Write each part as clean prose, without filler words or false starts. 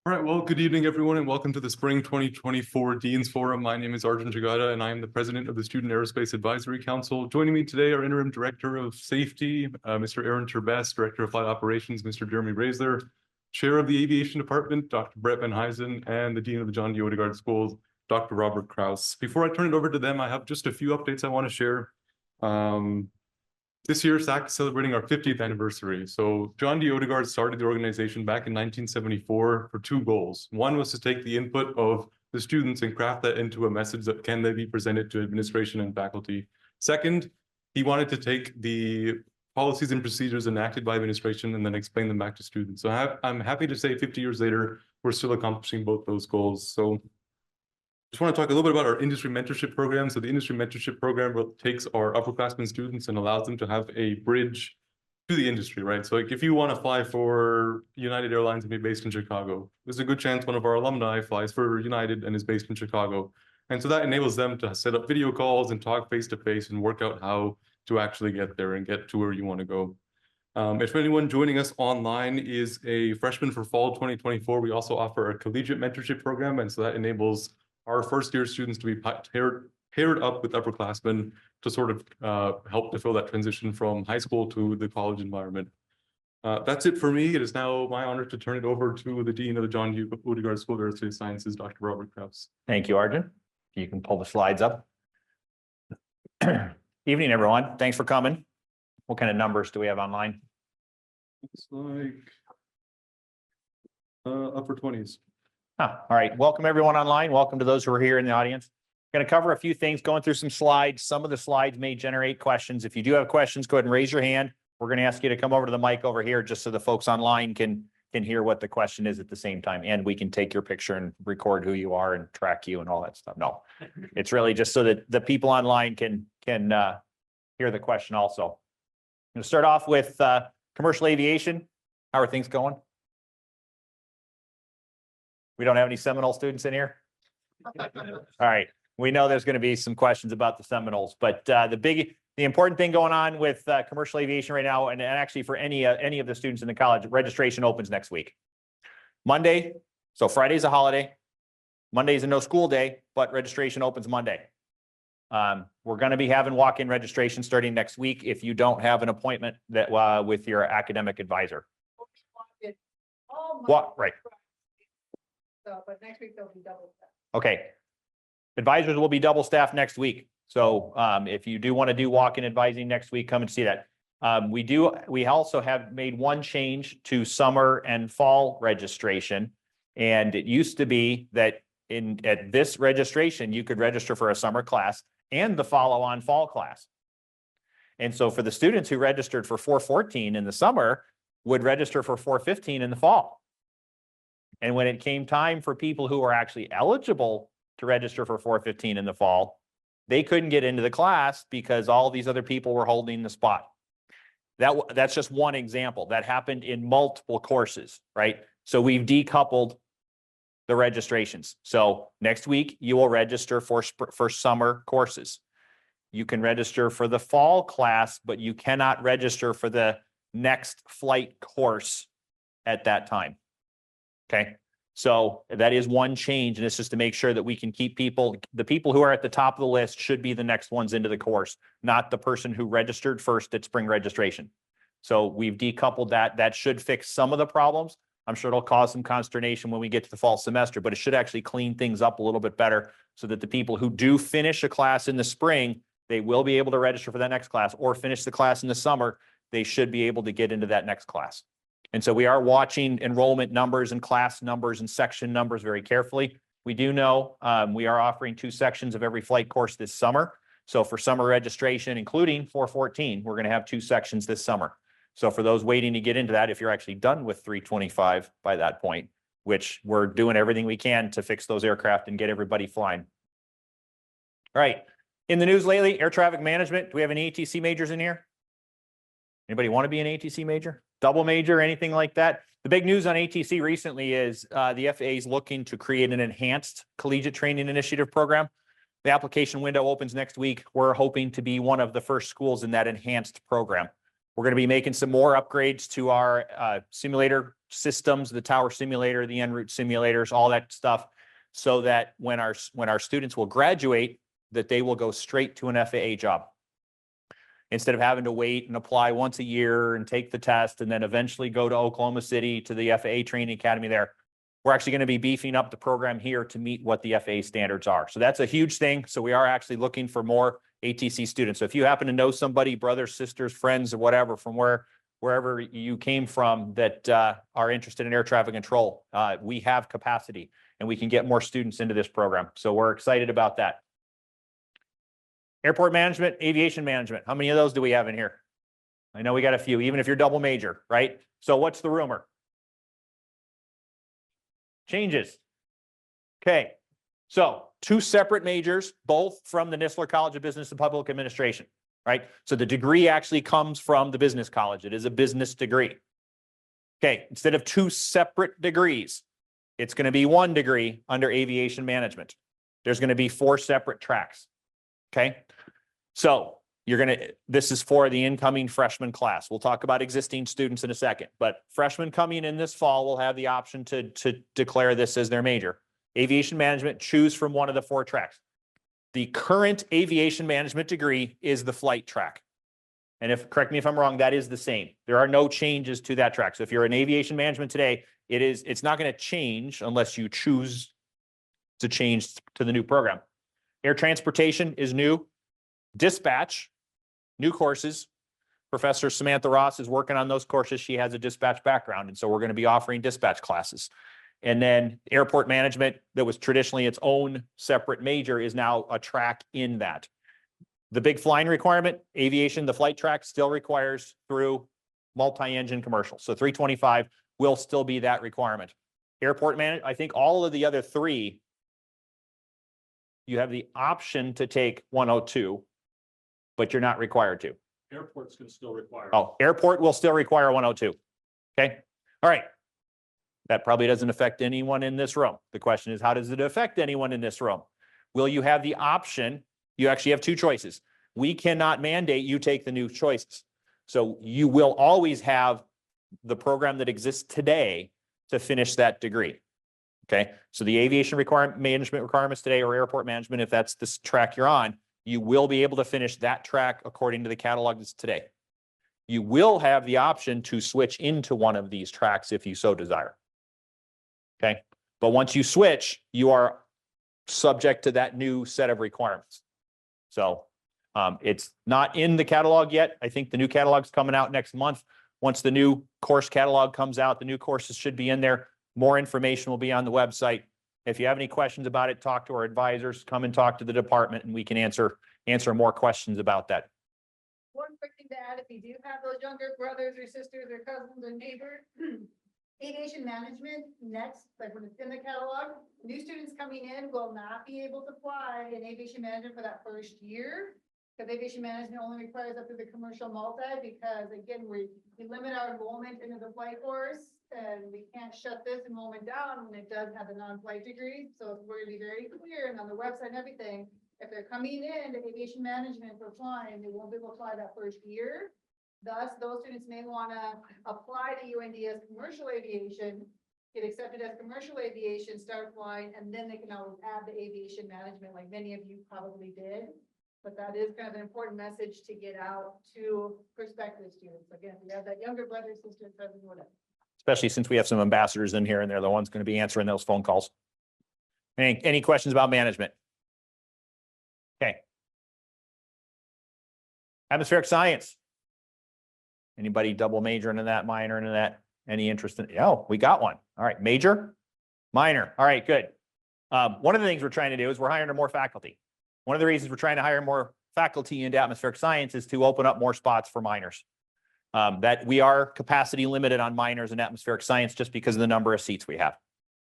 All right, well, good evening, everyone, and welcome to the Spring 2024 Dean's Forum. My name is Arjun Jagada, and I am the president of the Student Aerospace Advisory Council. Joining me today are Interim Director of Safety, Mr. Aaron Turbess, Director of Flight Operations, Mr. Jeremy Raisler, Chair of the Aviation Department, Dr. Brett Van Huysen, and the Dean of the John D. Odegard Schools, Dr. Robert Krause. Before I turn it over to them, I have just a few updates I want to share. This year, SAC is celebrating our 50th anniversary. So John D. Odegard started the organization back in 1974 for two goals. One was to take the input of the students and craft that into a message that can then be presented to administration and faculty. Second, he wanted to take the policies and procedures enacted by administration and then explain them back to students. So I'm happy to say 50 years later, we're still accomplishing both those goals. So just want to talk a little bit about our industry mentorship program. So the industry mentorship program takes our upperclassmen students and allows them to have a bridge to the industry, right? So like if you want to fly for United Airlines and be based in Chicago, there's a good chance one of our alumni flies for United and is based in Chicago. And so that enables them to set up video calls and talk face-to-face and work out how to actually get there and get to where you want to go. If anyone joining us online is a freshman for fall 2024, we also offer a collegiate mentorship program. And so that enables our first-year students to be paired up with upperclassmen to sort of help to fill that transition from high school to the college environment. That's it for me. It is now my honor to turn it over to the Dean of the John D. Odegard School of Aerospace Sciences, Dr. Robert Krause. Thank you, Arjun. You can pull the slides up. Evening, everyone. Thanks for coming. What kind of numbers do we have online? Looks like upper 20s. All right. Welcome, everyone online. Welcome to those who are here in the audience. Going to cover a few things, going through some slides. Some of the slides may generate questions. If you do have questions, go ahead and raise your hand. We're going to ask you to come over to the mic over here just so the folks online can hear what the question is at the same time. And we can take your picture and record who you are and track you and all that stuff. No, it's really just so that the people online can hear the question also. I'm going to start off with commercial aviation. How are things going? We don't have any Seminole students in here? All right. We know there's going to be some questions about the Seminoles, but the important thing going on with commercial aviation right now, and actually for any of the students in the college, registration opens next week. Monday, so Friday's a holiday. Monday's a no school day, but registration opens Monday. We're going to be having walk-in registration starting next week if you don't have an appointment that with your academic advisor. What? Right. So, but next week they'll be double staffed. Okay. Advisors will be double staffed next week. So if you do want to do walk-in advising next week, come and see that. We also have made one change to summer and fall registration. And it used to be that at this registration, you could register for a summer class and the follow-on fall class. And so for the students who registered for 414 in the summer would register for 415 in the fall. And when it came time for people who were actually eligible to register for 415 in the fall, they couldn't get into the class because all these other people were holding the spot. That's just one example. That happened in multiple courses, right? So we've decoupled the registrations. So next week, you will register for summer courses. You can register for the fall class, but you cannot register for the next flight course at that time. Okay, so that is one change, and it's just to make sure that we can keep the people who are at the top of the list should be the next ones into the course, not the person who registered first at spring registration. So we've decoupled that. That should fix some of the problems. I'm sure it'll cause some consternation when we get to the fall semester, but it should actually clean things up a little bit better so that the people who do finish a class in the spring, they will be able to register for that next class, or finish the class in the summer, they should be able to get into that next class. And so we are watching enrollment numbers and class numbers and section numbers very carefully. We do know we are offering 2 sections of every flight course this summer. So for summer registration, including 414, we're going to have 2 sections this summer. So for those waiting to get into that, if you're actually done with 325 by that point, which we're doing everything we can to fix those aircraft and get everybody flying. All right. In the news lately, air traffic management. Do we have any ATC majors in here? Anybody want to be an ATC major? Double major, anything like that? The big news on ATC recently is the FAA is looking to create an enhanced collegiate training initiative program. The application window opens next week. We're hoping to be one of the first schools in that enhanced program. We're going to be making some more upgrades to our simulator systems, the tower simulator, the en route simulators, all that stuff, so that when our students will graduate, that they will go straight to an FAA job. Instead of having to wait and apply once a year and take the test and then eventually go to Oklahoma City to the FAA training academy there. We're actually going to be beefing up the program here to meet what the FAA standards are. So that's a huge thing. So we are actually looking for more ATC students. So if you happen to know somebody, brothers, sisters, friends, or whatever, from wherever you came from that are interested in air traffic control, we have capacity and we can get more students into this program. So we're excited about that. Airport management, aviation management. How many of those do we have in here? I know we got a few, even if you're double major, right? So what's the rumor? Changes. Okay. So 2 separate majors, both from the Nistler College of Business and Public Administration, right? So the degree actually comes from the business college. It is a business degree. Okay. Instead of 2 separate degrees, it's going to be 1 degree under aviation management. There's going to be 4 separate tracks. Okay. So this is for the incoming freshman class. We'll talk about existing students in a second, but freshmen coming in this fall will have the option to declare this as their major. Aviation management, choose from one of the 4 tracks. The current aviation management degree is the flight track. And correct me if I'm wrong, that is the same. There are no changes to that track. So if you're in aviation management today, it's not going to change unless you choose to change to the new program. Air transportation is new. Dispatch, new courses. Professor Samantha Ross is working on those courses. She has a dispatch background, and so we're going to be offering dispatch classes. And then airport management, that was traditionally its own separate major, is now a track in that. The big flying requirement, aviation, the flight track still requires through multi-engine commercial. So 325 will still be that requirement. Airport management, I think all of the other 3, you have the option to take 102, but you're not required to. Airports can still require. Oh, airport will still require 102. Okay. All right. That probably doesn't affect anyone in this room. The question is, how does it affect anyone in this room? Will you have the option? You actually have 2 choices. We cannot mandate you take the new choices. So you will always have the program that exists today to finish that degree. Okay. So the aviation management requirements today, or airport management, if that's this track you're on, you will be able to finish that track according to the catalog that's today. You will have the option to switch into one of these tracks if you so desire. Okay. But once you switch, you are subject to that new set of requirements. So it's not in the catalog yet. I think the new catalog's coming out next month. Once the new course catalog comes out, the new courses should be in there. More information will be on the website. If you have any questions about it, talk to our advisors, come and talk to the department, and we can answer more questions about that. One quick thing to add, if you do have those younger brothers or sisters or cousins or neighbors, aviation management next, like when it's in the catalog, new students coming in will not be able to fly in aviation management for that first year. Because aviation management only requires up to the commercial multi, because again, we limit our enrollment into the flight course, and we can't shut this enrollment down when it does have a non-flight degree. So we're gonna be very clear, and on the website and everything, if they're coming in to aviation management for flying, they won't be able to fly that first year. Thus, those students may wanna apply to UND as commercial aviation, get accepted as commercial aviation, start flying, and then they can always add the aviation management, like many of you probably did. But that is kind of an important message to get out to prospective students. Again, we have that younger brother, sister, cousin, whatever. Especially since we have some ambassadors in here and they're the ones going to be answering those phone calls. Any questions about management? Okay. Atmospheric science. Anybody double majoring in that, minor into that? Any interest in? Oh, we got one. All right. Major, minor. All right, good. One of the things we're trying to do is we're hiring more faculty. One of the reasons we're trying to hire more faculty into atmospheric science is to open up more spots for minors. That we are capacity limited on minors in atmospheric science just because of the number of seats we have.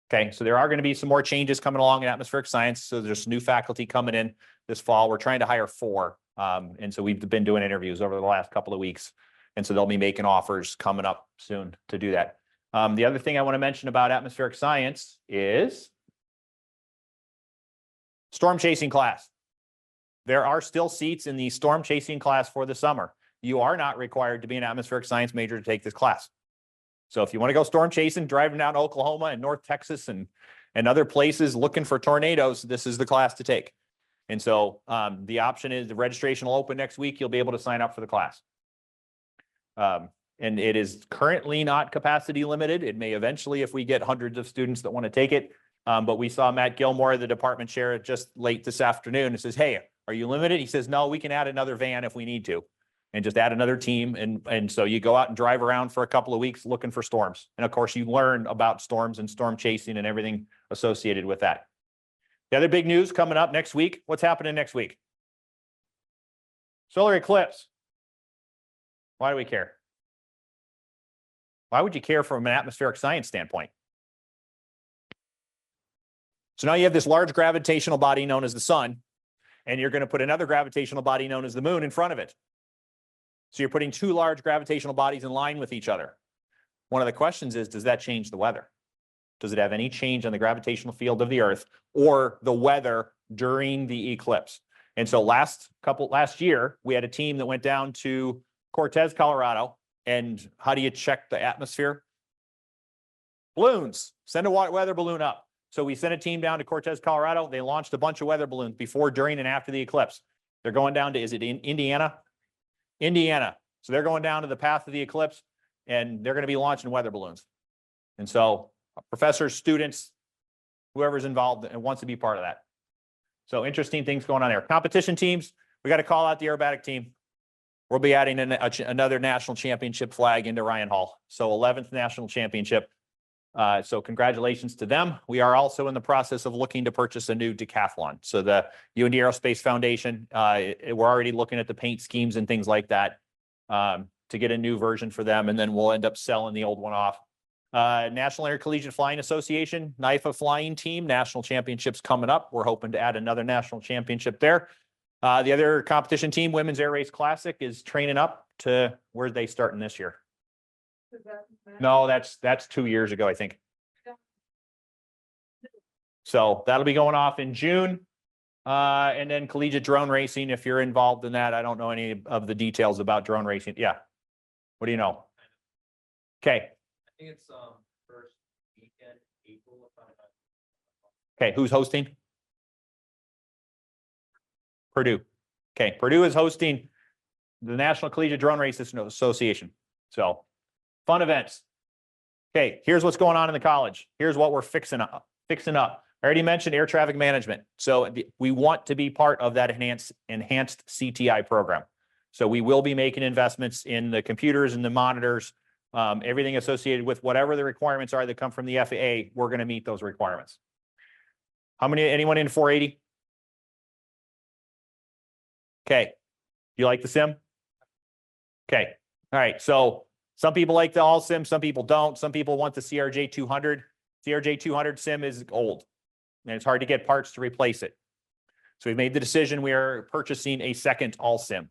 Okay, so there are going to be some more changes coming along in atmospheric science. So there's new faculty coming in this fall. We're trying to hire 4. And so we've been doing interviews over the last couple of weeks. And so they'll be making offers coming up soon to do that. The other thing I want to mention about atmospheric science is storm chasing class. There are still seats in the storm chasing class for the summer. You are not required to be an atmospheric science major to take this class. So if you want to go storm chasing, driving down Oklahoma and North Texas and other places looking for tornadoes, this is the class to take. And so the option is the registration will open next week. You'll be able to sign up for the class. And it is currently not capacity limited. It may eventually if we get hundreds of students that want to take it. But we saw Matt Gilmore, the department chair, just late this afternoon and says, hey, are you limited? He says, no, we can add another van if we need to and just add another team. And so you go out and drive around for a couple of weeks looking for storms. And of course, you learn about storms and storm chasing and everything associated with that. The other big news coming up next week. What's happening next week? Solar eclipse. Why do we care? Why would you care from an atmospheric science standpoint? So now you have this large gravitational body known as the sun, and you're going to put another gravitational body known as the moon in front of it. So you're putting two large gravitational bodies in line with each other. One of the questions is, does that change the weather? Does it have any change on the gravitational field of the Earth or the weather during the eclipse? And so last year, we had a team that went down to Cortez, Colorado. And how do you check the atmosphere? Balloons. Send a weather balloon up. So we sent a team down to Cortez, Colorado. They launched a bunch of weather balloons before, during, and after the eclipse. They're going down to, is it in Indiana? Indiana. So they're going down to the path of the eclipse, and they're going to be launching weather balloons. And so professors, students, whoever's involved and wants to be part of that. So interesting things going on there. Competition teams, we got to call out the aerobatic team. We'll be adding another national championship flag into Ryan Hall. So 11th national championship. So congratulations to them. We are also in the process of looking to purchase a new decathlon. So the UND Aerospace Foundation, we're already looking at the paint schemes and things like that to get a new version for them. And then we'll end up selling the old one off. National Intercollegiate Flying Association, NIFA flying team, national championships coming up. We're hoping to add another national championship there. The other competition team, Women's Air Race Classic, is training up to where they starting this year. No, that's 2 years ago, I think. So that'll be going off in June. And then collegiate drone racing, if you're involved in that. I don't know any of the details about drone racing. Yeah. What do you know? Okay. I think it's first weekend April. Okay, who's hosting? Purdue. Okay, Purdue is hosting the National Collegiate Drone Racing Association. So fun events. Okay, here's what's going on in the college. Here's what we're fixing up. I already mentioned air traffic management. So we want to be part of that enhanced CTI program. So we will be making investments in the computers and the monitors, everything associated with whatever the requirements are that come from the FAA. We're going to meet those requirements. Anyone in 480? Okay. You like the sim? Okay. All right. So some people like the all sim, some people don't. Some people want the CRJ 200. CRJ 200 sim is old and it's hard to get parts to replace it. So we've made the decision we are purchasing a second all sim.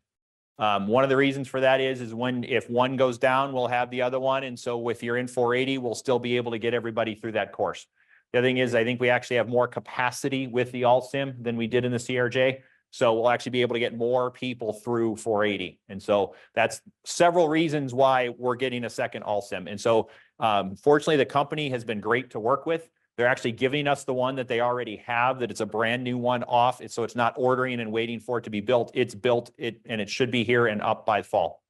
One of the reasons for that is if one goes down, we'll have the other one. And so if you're in 480, we'll still be able to get everybody through that course. The other thing is, I think we actually have more capacity with the all sim than we did in the CRJ. So we'll actually be able to get more people through 480. And so that's several reasons why we're getting a second all sim. And so fortunately, the company has been great to work with. They're actually giving us the one that they already have, that it's a brand new one off. So it's not ordering and waiting for it to be built. It's built and it should be here and up by fall.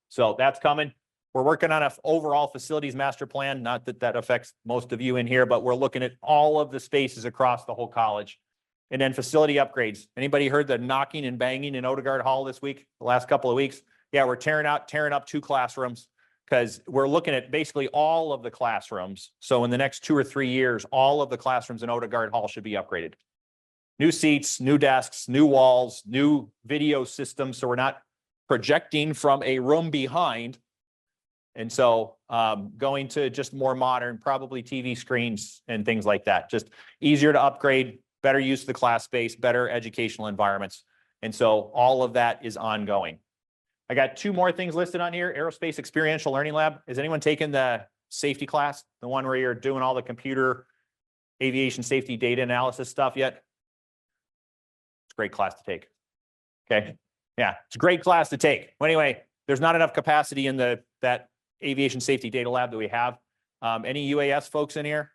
So that's coming. We're working on an overall facilities master plan. Not that that affects most of you in here, but we're looking at all of the spaces across the whole college. And then facility upgrades. Anybody heard the knocking and banging in Odegard Hall this week, the last couple of weeks? Yeah, we're tearing up 2 classrooms because we're looking at basically all of the classrooms. So in the next 2 or 3 years, all of the classrooms in Odegard Hall should be upgraded. New seats, new desks, new walls, new video systems. So we're not projecting from a room behind. And so going to just more modern, probably TV screens and things like that. Just easier to upgrade, better use of the class space, better educational environments. And so all of that is ongoing. I got 2 more things listed on here. Aerospace Experiential Learning Lab. Has anyone taken the safety class? The one where you're doing all the computer aviation safety data analysis stuff yet? It's a great class to take. Okay. Yeah, it's a great class to take. Well, anyway, there's not enough capacity in that aviation safety data lab that we have. Any UAS folks in here?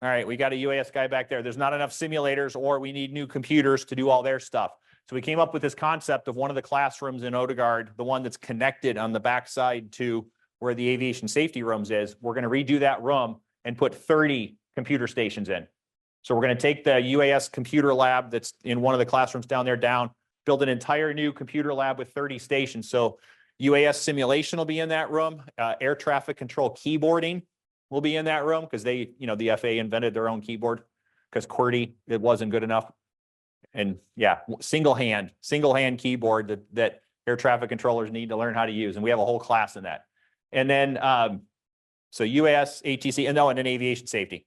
All right, we got a UAS guy back there. There's not enough simulators, or we need new computers to do all their stuff. So we came up with this concept of one of the classrooms in Odegard, the one that's connected on the backside to where the aviation safety rooms is. We're going to redo that room and put 30 computer stations in. So we're going to take the UAS computer lab that's in one of the classrooms down there down, build an entire new computer lab with 30 stations. So UAS simulation will be in that room. Air traffic control keyboarding will be in that room because they, the FAA invented their own keyboard because QWERTY, it wasn't good enough. And yeah, single hand keyboard that air traffic controllers need to learn how to use. And we have a whole class in that. And then, so UAS, ATC, and then aviation safety.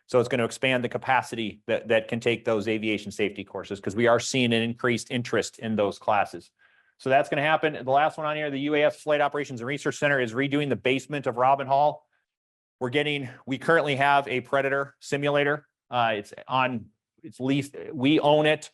So it's going to expand the capacity that can take those aviation safety courses because we are seeing an increased interest in those classes. So that's going to happen. The last one on here, the UAS Flight Operations and Research Center is redoing the basement of Robin Hall. We currently have a Predator simulator. It's leased, we own it.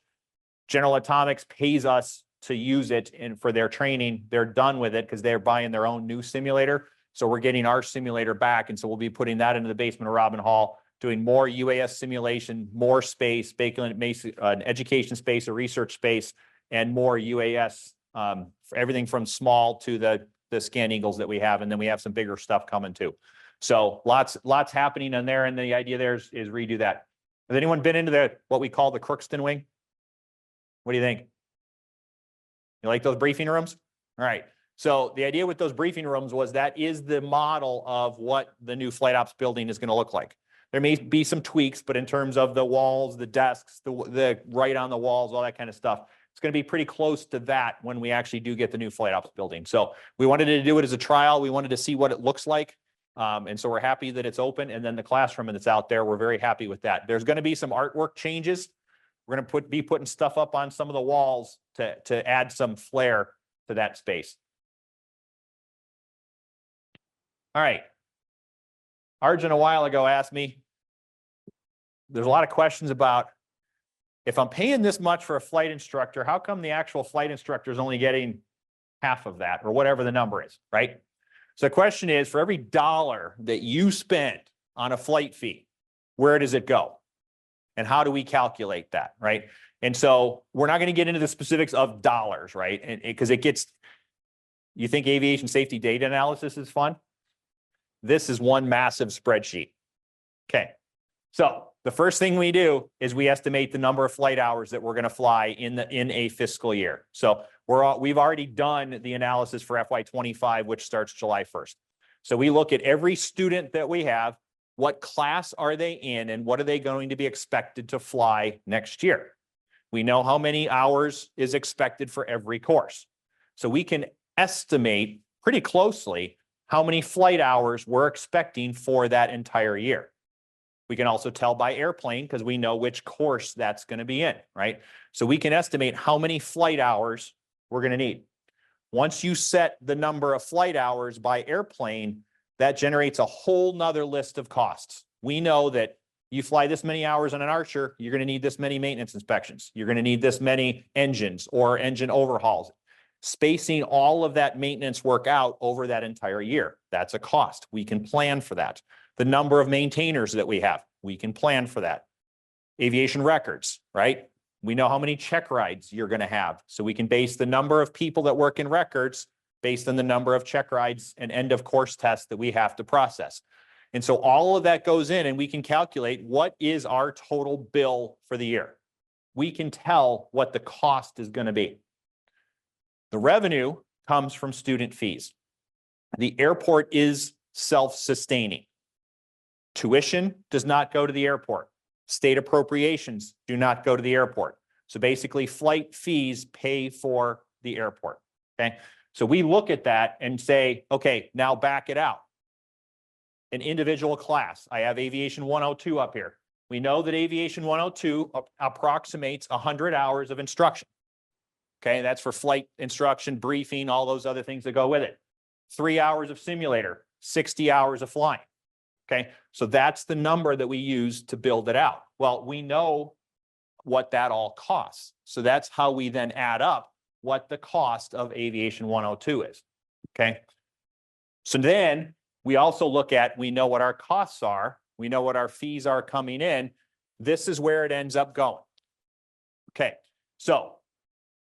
General Atomics pays us to use it for their training. They're done with it because they're buying their own new simulator. So we're getting our simulator back. And so we'll be putting that into the basement of Robin Hall, doing more UAS simulation, more space, an education space, a research space, and more UAS, for everything from small to the Scan Eagles that we have. And then we have some bigger stuff coming too. So lots happening in there. And the idea there is redo that. Has anyone been into what we call the Crookston wing? What do you think? You like those briefing rooms? All right. So the idea with those briefing rooms was that is the model of what the new flight ops building is going to look like. There may be some tweaks, but in terms of the walls, the desks, the right on the walls, all that kind of stuff, it's going to be pretty close to that when we actually do get the new flight ops building. So we wanted to do it as a trial. We wanted to see what it looks like. And so we're happy that it's open. And then the classroom that's out there, we're very happy with that. There's going to be some artwork changes. We're going to be putting stuff up on some of the walls to add some flair to that space. All right. Arjun a while ago asked me, there's a lot of questions about if I'm paying this much for a flight instructor, how come the actual flight instructor is only getting half of that or whatever the number is, right? So the question is, for every dollar that you spend on a flight fee, where does it go? And how do we calculate that, right? And so we're not going to get into the specifics of dollars, right? And because you think aviation safety data analysis is fun? This is one massive spreadsheet. Okay. So the first thing we do is we estimate the number of flight hours that we're going to fly in a fiscal year. So we've already done the analysis for FY25, which starts July 1st. So we look at every student that we have, what class are they in, and what are they going to be expected to fly next year? We know how many hours is expected for every course. So we can estimate pretty closely how many flight hours we're expecting for that entire year. We can also tell by airplane because we know which course that's going to be in, right? So we can estimate how many flight hours we're going to need. Once you set the number of flight hours by airplane, that generates a whole nother list of costs. We know that you fly this many hours on an Archer, you're going to need this many maintenance inspections. You're going to need this many engines or engine overhauls. Spacing all of that maintenance work out over that entire year, that's a cost. We can plan for that. The number of maintainers that we have, we can plan for that. Aviation records, right? We know how many check rides you're going to have. So we can base the number of people that work in records based on the number of check rides and end of course tests that we have to process. And so all of that goes in and we can calculate what is our total bill for the year. We can tell what the cost is going to be. The revenue comes from student fees. The airport is self-sustaining. Tuition does not go to the airport. State appropriations do not go to the airport. So basically flight fees pay for the airport, okay? So we look at that and say, okay, now back it out. An individual class, I have Aviation 102 up here. We know that Aviation 102 approximates 100 hours of instruction. Okay, that's for flight instruction, briefing, all those other things that go with it. 3 hours of simulator, 60 hours of flying. Okay, so that's the number that we use to build it out. Well, we know what that all costs. So that's how we then add up what the cost of Aviation 102 is. Okay, So then we also look at, we know what our costs are. We know what our fees are coming in. This is where it ends up going. Okay, so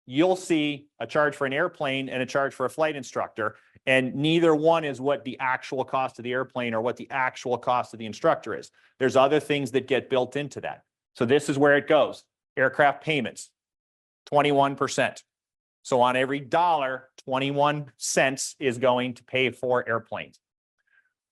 you'll see a charge for an airplane and a charge for a flight instructor, and neither one is what the actual cost of the airplane or what the actual cost of the instructor is. There's other things that get built into that. So this is where it goes. Aircraft payments, 21%. So on every dollar, 21 cents is going to pay for airplanes.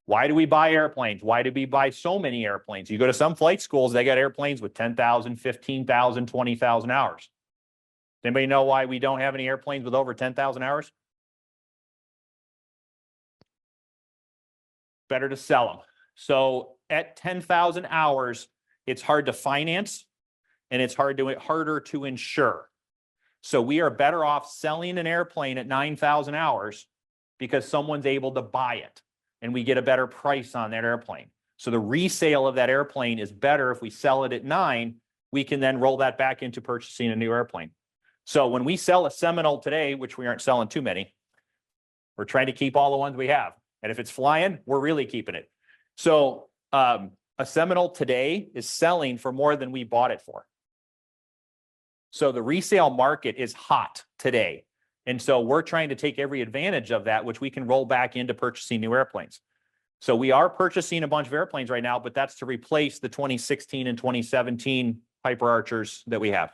Why do we buy airplanes? Why do we buy so many airplanes? You go to some flight schools, they got airplanes with 10,000, 15,000, 20,000 hours. Does anybody know why we don't have any airplanes with over 10,000 hours? Better to sell them. So at 10,000 hours, it's hard to finance and it's harder to insure. So we are better off selling an airplane at 9,000 hours because someone's able to buy it and we get a better price on that airplane. So the resale of that airplane is better if we sell it at 9, we can then roll that back into purchasing a new airplane. So when we sell a Seminole today, which we aren't selling too many, we're trying to keep all the ones we have. And if it's flying, we're really keeping it. So a Seminole today is selling for more than we bought it for. So the resale market is hot today. And so we're trying to take every advantage of that, which we can roll back into purchasing new airplanes. So we are purchasing a bunch of airplanes right now, but that's to replace the 2016 and 2017 Piper Archers that we have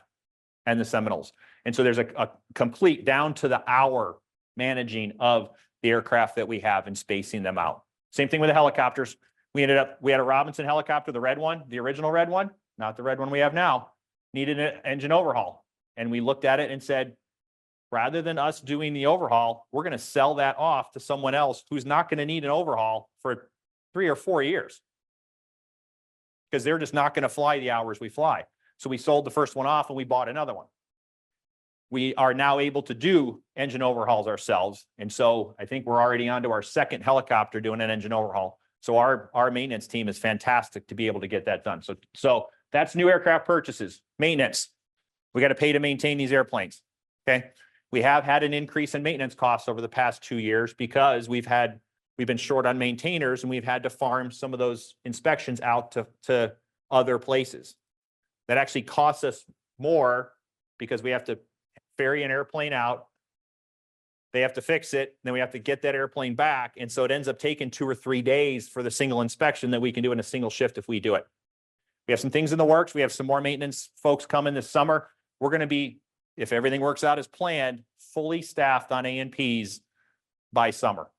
and the Seminoles. And so there's a complete down to the hour managing of the aircraft that we have and spacing them out. Same thing with the helicopters. We had a Robinson helicopter, the red one, the original red one, not the red one we have now, needed an engine overhaul. And we looked at it and said, rather than us doing the overhaul, we're going to sell that off to someone else who's not going to need an overhaul for 3 or 4 years because they're just not going to fly the hours we fly. So we sold the first one off and we bought another one. We are now able to do engine overhauls ourselves. And so I think we're already onto our second helicopter doing an engine overhaul. So our maintenance team is fantastic to be able to get that done. So that's new aircraft purchases, maintenance. We got to pay to maintain these airplanes. Okay. We have had an increase in maintenance costs over the past 2 years because we've been short on maintainers and we've had to farm some of those inspections out to other places. That actually costs us more because we have to ferry an airplane out. They have to fix it. Then we have to get that airplane back. And so it ends up taking 2 or 3 days for the single inspection that we can do in a single shift if we do it. We have some things in the works. We have some more maintenance folks coming this summer. We're going to be, if everything works out as planned, fully staffed on A&Ps by summer.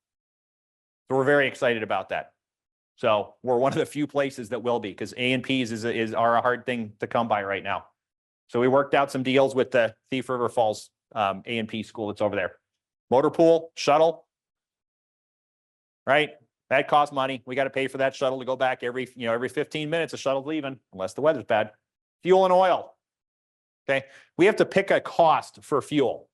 So we're very excited about that. So we're one of the few places that will be because A&Ps are a hard thing to come by right now. So we worked out some deals with the Thief River Falls A&P school that's over there. Motor pool, shuttle, right? That costs money. We got to pay for that shuttle to go back every 15 minutes. A shuttle's leaving unless the weather's bad. Fuel and oil. Okay. We have to pick a cost for fuel.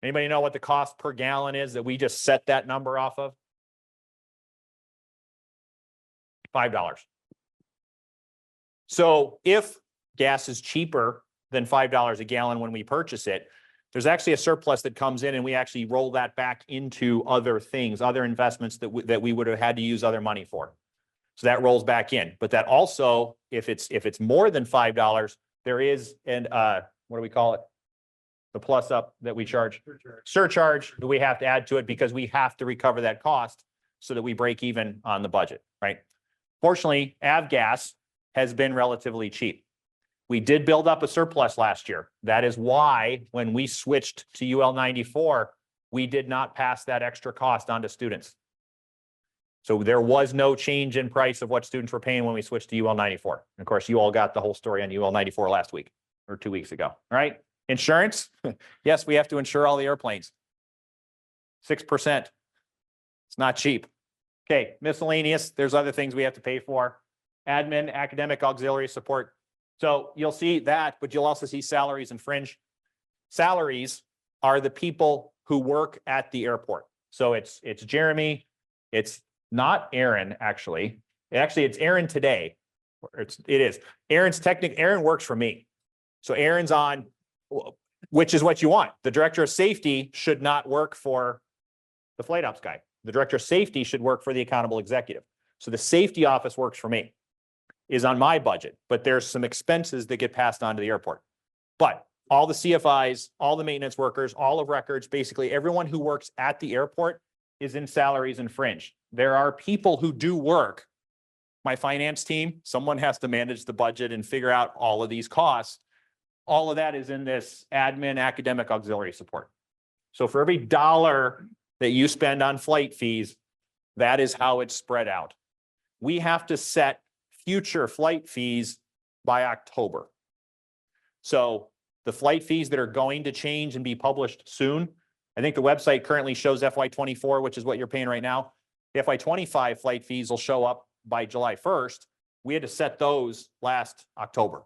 Anybody know what the cost per gallon is that we just set that number off of? $5. So if gas is cheaper than $5 a gallon when we purchase it, there's actually a surplus that comes in and we actually roll that back into other things, other investments that we would have had to use other money for. So that rolls back in. But that also, if it's more than $5, there is an what do we call it? The plus up that we charge. Surcharge that we have to add to it because we have to recover that cost so that we break even on the budget, right? Fortunately, avgas has been relatively cheap. We did build up a surplus last year. That is why when we switched to UL 94, we did not pass that extra cost on to students. So there was no change in price of what students were paying when we switched to UL 94. And of course, you all got the whole story on UL 94 last week or 2 weeks ago. All right. Insurance. Yes, we have to insure all the airplanes. 6%. It's not cheap. Okay. Miscellaneous. There's other things we have to pay for. Admin, academic auxiliary support. So you'll see that, but you'll also see salaries and fringe. Salaries are the people who work at the airport. So it's Jeremy. It's not Aaron, actually. It's Aaron today. It is. Aaron works for me. So Aaron's on, which is what you want. The director of safety should not work for the flight ops guy. The director of safety should work for the accountable executive. So the safety office works for me, is on my budget, but there's some expenses that get passed on to the airport. But all the CFIs, all the maintenance workers, all of records, basically everyone who works at the airport is in salaries and fringe. There are people who do work. My finance team, someone has to manage the budget and figure out all of these costs. All of that is in this admin academic auxiliary support. So for every dollar that you spend on flight fees, that is how it's spread out. We have to set future flight fees by October. So the flight fees that are going to change and be published soon, I think the website currently shows FY24, which is what you're paying right now. The FY25 flight fees will show up by July 1st. We had to set those last October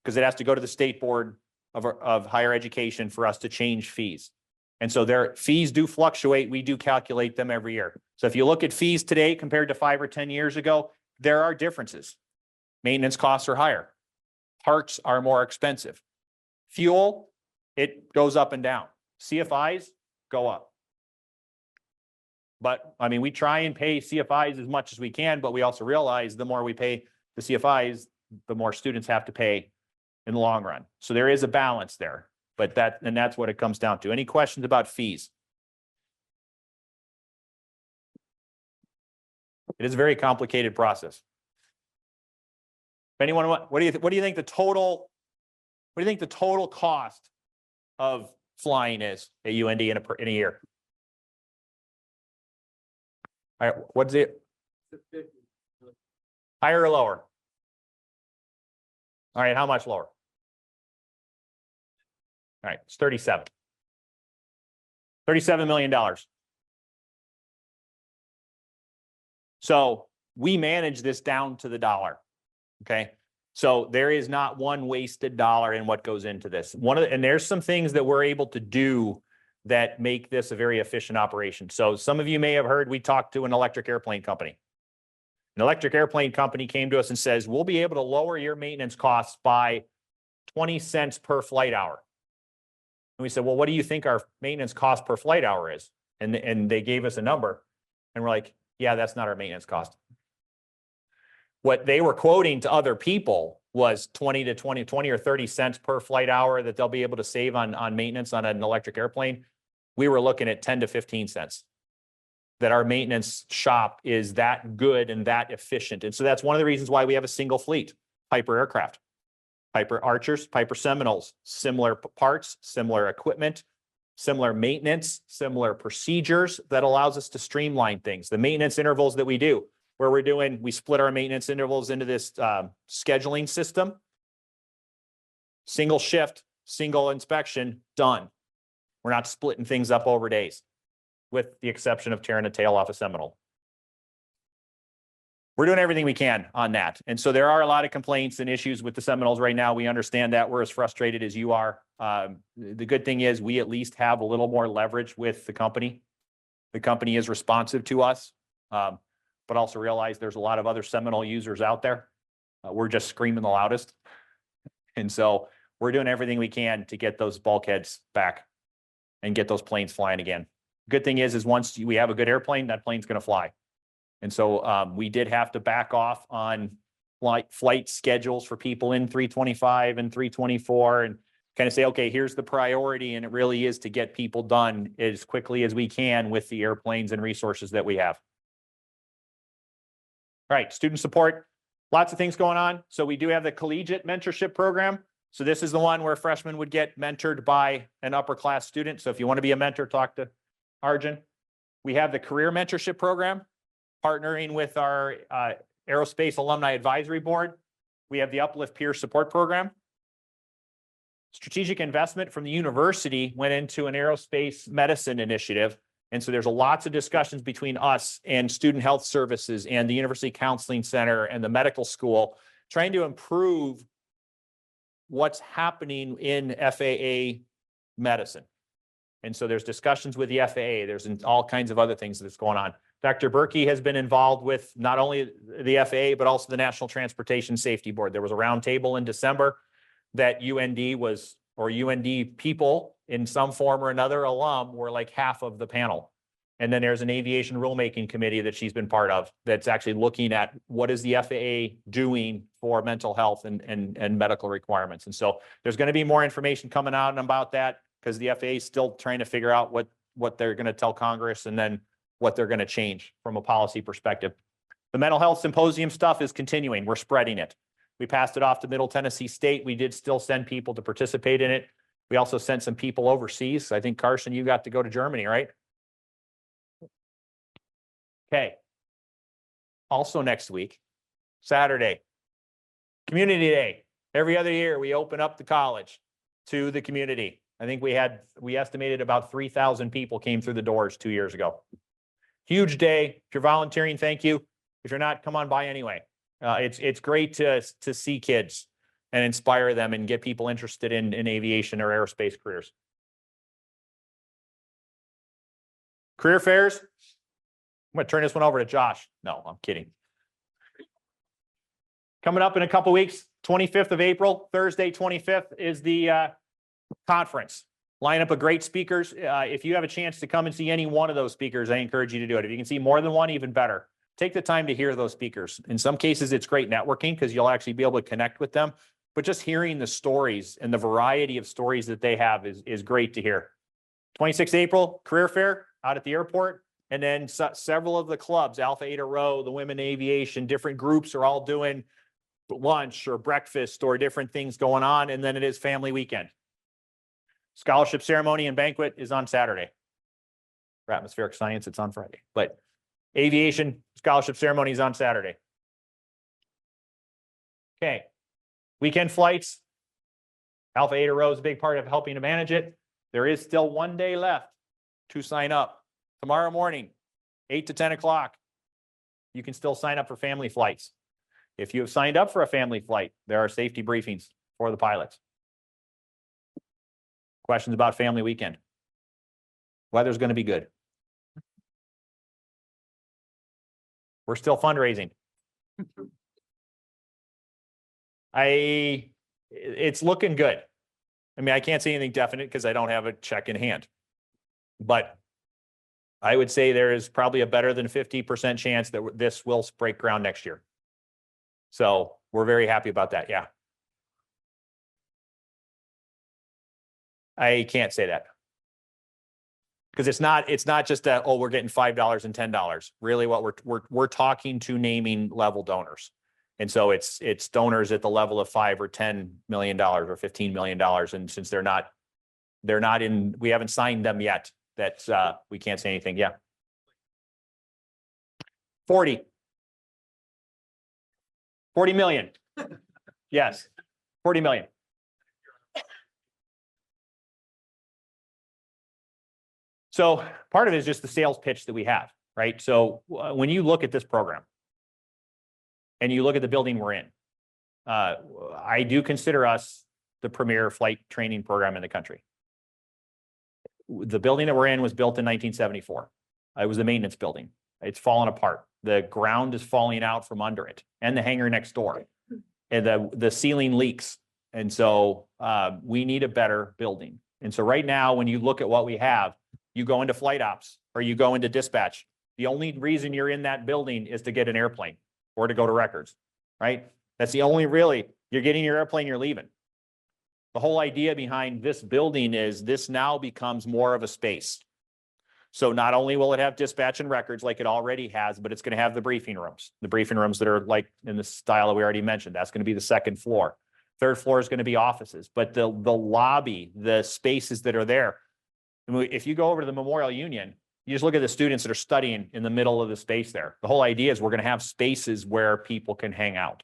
because it has to go to the State Board of Higher Education for us to change fees. And so their fees do fluctuate. We do calculate them every year. So if you look at fees today compared to 5 or 10 years ago, there are differences. Maintenance costs are higher. Parts are more expensive. Fuel, it goes up and down. CFIs go up. But I mean, we try and pay CFIs as much as we can, but we also realize the more we pay the CFIs, the more students have to pay in the long run. So there is a balance there, but that's what it comes down to. Any questions about fees? It is a very complicated process. If anyone, what do you think the total cost of flying is at UND in a year? All right, what's it? Higher or lower? All right, how much lower? All right, it's 37. $37 million. So we manage this down to the dollar. Okay. So there is not one wasted dollar in what goes into this. And there's some things that we're able to do that make this a very efficient operation. So some of you may have heard we talked to an electric airplane company. An electric airplane company came to us and says, we'll be able to lower your maintenance costs by 20 cents per flight hour. And we said, well, what do you think our maintenance cost per flight hour is? And they gave us a number and we're like, yeah, that's not our maintenance cost. What they were quoting to other people was 20 or 30 cents per flight hour that they'll be able to save on maintenance on an electric airplane. We were looking at 10 to 15 cents. That our maintenance shop is that good and that efficient. And so that's one of the reasons why we have a single fleet, Piper aircraft, Piper Archers, Piper Seminoles, similar parts, similar equipment, similar maintenance, similar procedures that allows us to streamline things. The maintenance intervals that we do, where we split our maintenance intervals into this scheduling system. Single shift, single inspection, done. We're not splitting things up over days, with the exception of tearing a tail off a Seminole. We're doing everything we can on that. And so there are a lot of complaints and issues with the Seminoles right now. We understand that. We're as frustrated as you are. The good thing is we at least have a little more leverage with the company. The company is responsive to us, but also realize there's a lot of other Seminole users out there. We're just screaming the loudest. And so we're doing everything we can to get those bulkheads back and get those planes flying again. Good thing is once we have a good airplane, that plane's going to fly. And so we did have to back off on flight schedules for people in 325 and 324 and kind of say, okay, here's the priority. And it really is to get people done as quickly as we can with the airplanes and resources that we have. All right, student support, lots of things going on. So we do have the collegiate mentorship program. So this is the one where freshmen would get mentored by an upper class student. So if you want to be a mentor, talk to Arjun. We have the career mentorship program, partnering with our Aerospace Alumni Advisory Board. We have the Uplift Peer Support Program. Strategic investment from the university went into an aerospace medicine initiative. And so there's lots of discussions between us and Student Health Services and the University Counseling Center and the medical school, trying to improve what's happening in FAA medicine. And so there's discussions with the FAA. There's all kinds of other things that's going on. Dr. Berkey has been involved with not only the FAA, but also the National Transportation Safety Board. There was a roundtable in December that UND people in some form or another, alum, were like half of the panel. And then there's an aviation rulemaking committee that she's been part of that's actually looking at what is the FAA doing for mental health and medical requirements. And so there's going to be more information coming out about that because the FAA is still trying to figure out what they're going to tell Congress and then what they're going to change from a policy perspective. The mental health symposium stuff is continuing. We're spreading it. We passed it off to Middle Tennessee State. We did still send people to participate in it. We also sent some people overseas. I think, Carson, you got to go to Germany, right? Okay. Also next week, Saturday, Community Day. Every other year, we open up the college to the community. I think we estimated about 3,000 people came through the doors 2 years ago. Huge day. If you're volunteering, thank you. If you're not, come on by anyway. It's great to see kids and inspire them and get people interested in aviation or aerospace careers. Career fairs. I'm going to turn this one over to Josh. No, I'm kidding. Coming up in a couple weeks, 25th of April, Thursday, 25th is the conference. Line up of great speakers. If you have a chance to come and see any one of those speakers, I encourage you to do it. If you can see more than one, even better. Take the time to hear those speakers. In some cases, it's great networking because you'll actually be able to connect with them. But just hearing the stories and the variety of stories that they have is great to hear. 26th April, career fair out at the airport. And then several of the clubs, Alpha Eta Rho, the Women in Aviation, different groups are all doing lunch or breakfast or different things going on. And then it is family weekend. Scholarship ceremony and banquet is on Saturday. For atmospheric science, it's on Friday. But aviation scholarship ceremony is on Saturday. Okay. Weekend flights. Alpha Eta Rho is a big part of helping to manage it. There is still 1 day left to sign up. Tomorrow morning, 8 to 10 o'clock, you can still sign up for family flights. If you have signed up for a family flight, there are safety briefings for the pilots. Questions about family weekend? Weather's going to be good. We're still fundraising. It's looking good. I mean, I can't say anything definite because I don't have a check in hand, but I would say there is probably a better than 50% chance that this will break ground next year. So we're very happy about that. Yeah. I can't say that because it's not just that, oh, we're getting $5 and $10. Really what we're talking to naming level donors. And so it's donors at the level of $5 or $10 million or $15 million. And since they're not in, we haven't signed them yet. That's we can't say anything. Yeah. 40 million. Yes. 40 million. So part of it is just the sales pitch that we have, right? So when you look at this program and you look at the building we're in, I do consider us the premier flight training program in the country. The building that we're in was built in 1974. It was the maintenance building. It's fallen apart. The ground is falling out from under it and the hangar next door. And the ceiling leaks. And so we need a better building. And so right now, when you look at what we have, you go into flight ops or you go into dispatch. The only reason you're in that building is to get an airplane or to go to records, right? That's the only really, you're getting your airplane, you're leaving. The whole idea behind this building is this now becomes more of a space. So not only will it have dispatch and records like it already has, but it's going to have the briefing rooms that are like in the style that we already mentioned. That's going to be the second floor. Third floor is going to be offices, but the lobby, the spaces that are there. If you go over to the Memorial Union, you just look at the students that are studying in the middle of the space there. The whole idea is we're going to have spaces where people can hang out.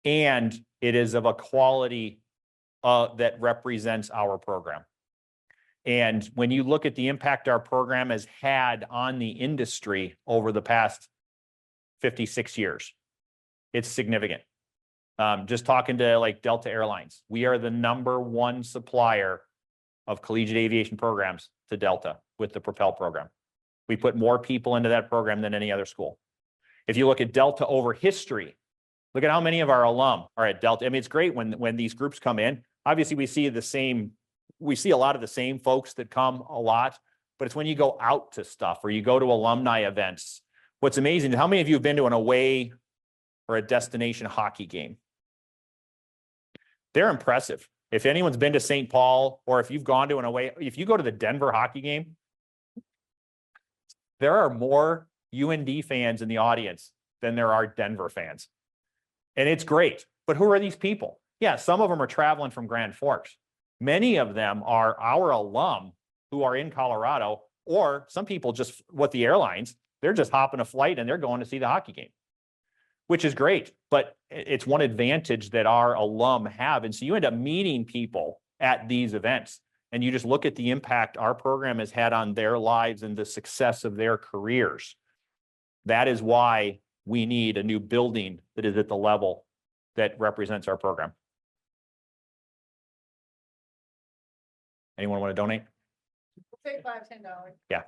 And it is of a quality that represents our program. And when you look at the impact our program has had on the industry over the past 56 years, it's significant. Just talking to like Delta Airlines, we are the #1 supplier of collegiate aviation programs to Delta with the Propel program. We put more people into that program than any other school. If you look at Delta over history, look at how many of our alum are at Delta. I mean, it's great when these groups come in. Obviously, we see a lot of the same folks that come a lot, but it's when you go out to stuff or you go to alumni events. What's amazing is how many of you have been to an away or a destination hockey game? They're impressive. If anyone's been to St. Paul, or if you've gone to an away, if you go to the Denver hockey game, there are more UND fans in the audience than there are Denver fans. And it's great. But who are these people? Yeah, some of them are traveling from Grand Forks. Many of them are our alum who are in Colorado, or some people just with the airlines, they're just hopping a flight and they're going to see the hockey game, which is great. But it's one advantage that our alum have. And so you end up meeting people at these events and you just look at the impact our program has had on their lives and the success of their careers. That is why we need a new building that is at the level that represents our program. Anyone want to donate? Take $5, $10. Yeah.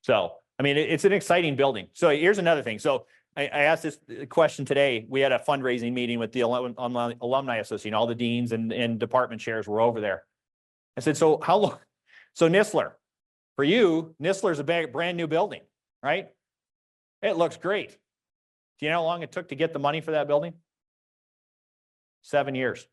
So, I mean, it's an exciting building. So here's another thing. So I asked this question today. We had a fundraising meeting with the Alumni Association. All the deans and department chairs were over there. I said, so how long? So Nistler, for you, Nistler's a brand new building, right? It looks great. Do you know how long it took to get the money for that building? 7 years.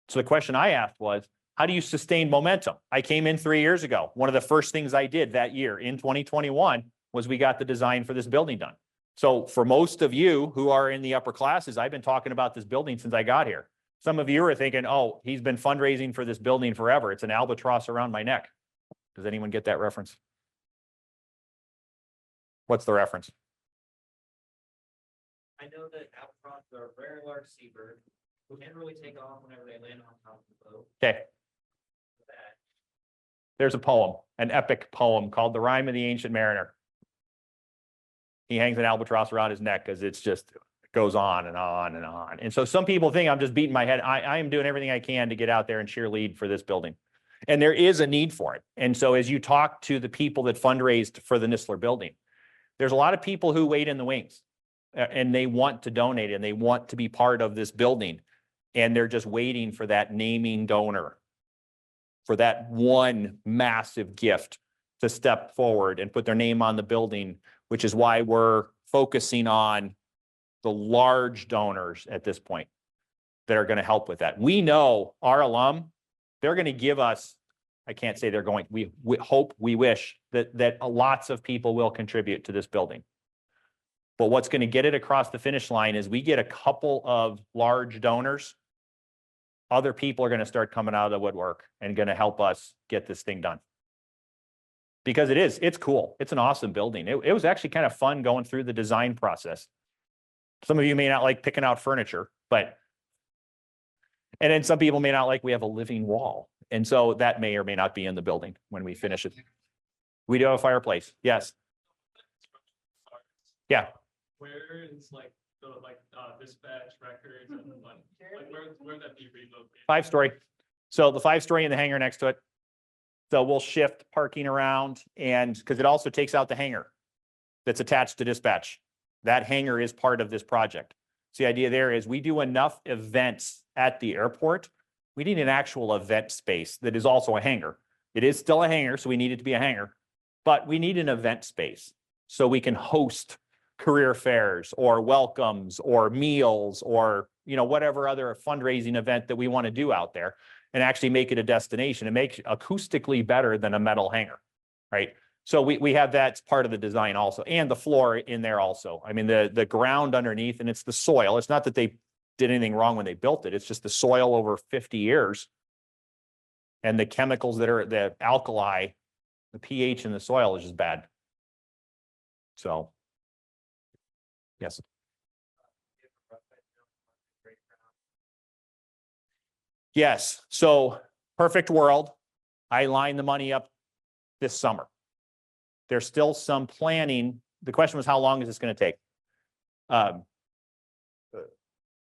So the question I asked was, how do you sustain momentum? I came in 3 years ago. One of the first things I did that year in 2021 was we got the design for this building done. So for most of you who are in the upper classes, I've been talking about this building since I got here. Some of you are thinking, oh, he's been fundraising for this building forever. It's an albatross around my neck. Does anyone get that reference? What's the reference? I know that albatrosses are a very large seabird who can't really take off whenever they land on top of the boat. Okay. There's a poem, an epic poem called The Rime of the Ancient Mariner. He hangs an albatross around his neck because it's just it goes on and on and on. And so some people think I'm just beating my head. I am doing everything I can to get out there and cheerlead for this building. And there is a need for it. And so as you talk to the people that fundraised for the Nistler building, there's a lot of people who wait in the wings and they want to donate and they want to be part of this building. And they're just waiting for that naming donor, for that one massive gift to step forward and put their name on the building, which is why we're focusing on the large donors at this point that are going to help with that. We know our alum, they're going to give us, I can't say they're going, we hope, we wish that lots of people will contribute to this building. But what's going to get it across the finish line is we get a couple of large donors, other people are going to start coming out of the woodwork and going to help us get this thing done. Because it's cool. It's an awesome building. It was actually kind of fun going through the design process. Some of you may not like picking out furniture, and then some people may not like we have a living wall. And so that may or may not be in the building when we finish it. We do have a fireplace. Yes. Yeah. Where is like the dispatch records and where that be relocated? 5-story. So the 5-story and the hangar next to it. So we'll shift parking around and because it also takes out the hangar that's attached to dispatch. That hangar is part of this project. So the idea there is we do enough events at the airport. We need an actual event space that is also a hangar. It is still a hangar, so we need it to be a hangar, but we need an event space so we can host career fairs or welcomes or meals or, whatever other fundraising event that we want to do out there and actually make it a destination. It makes acoustically better than a metal hangar, right? So we have that part of the design also, and the floor in there also. I mean, the ground underneath, and it's the soil. It's not that they did anything wrong when they built it. It's just the soil over 50 years and the chemicals that are the alkali, the pH in the soil is just bad. So, yes. Yes. So perfect world. I line the money up this summer. There's still some planning. The question was, how long is this going to take?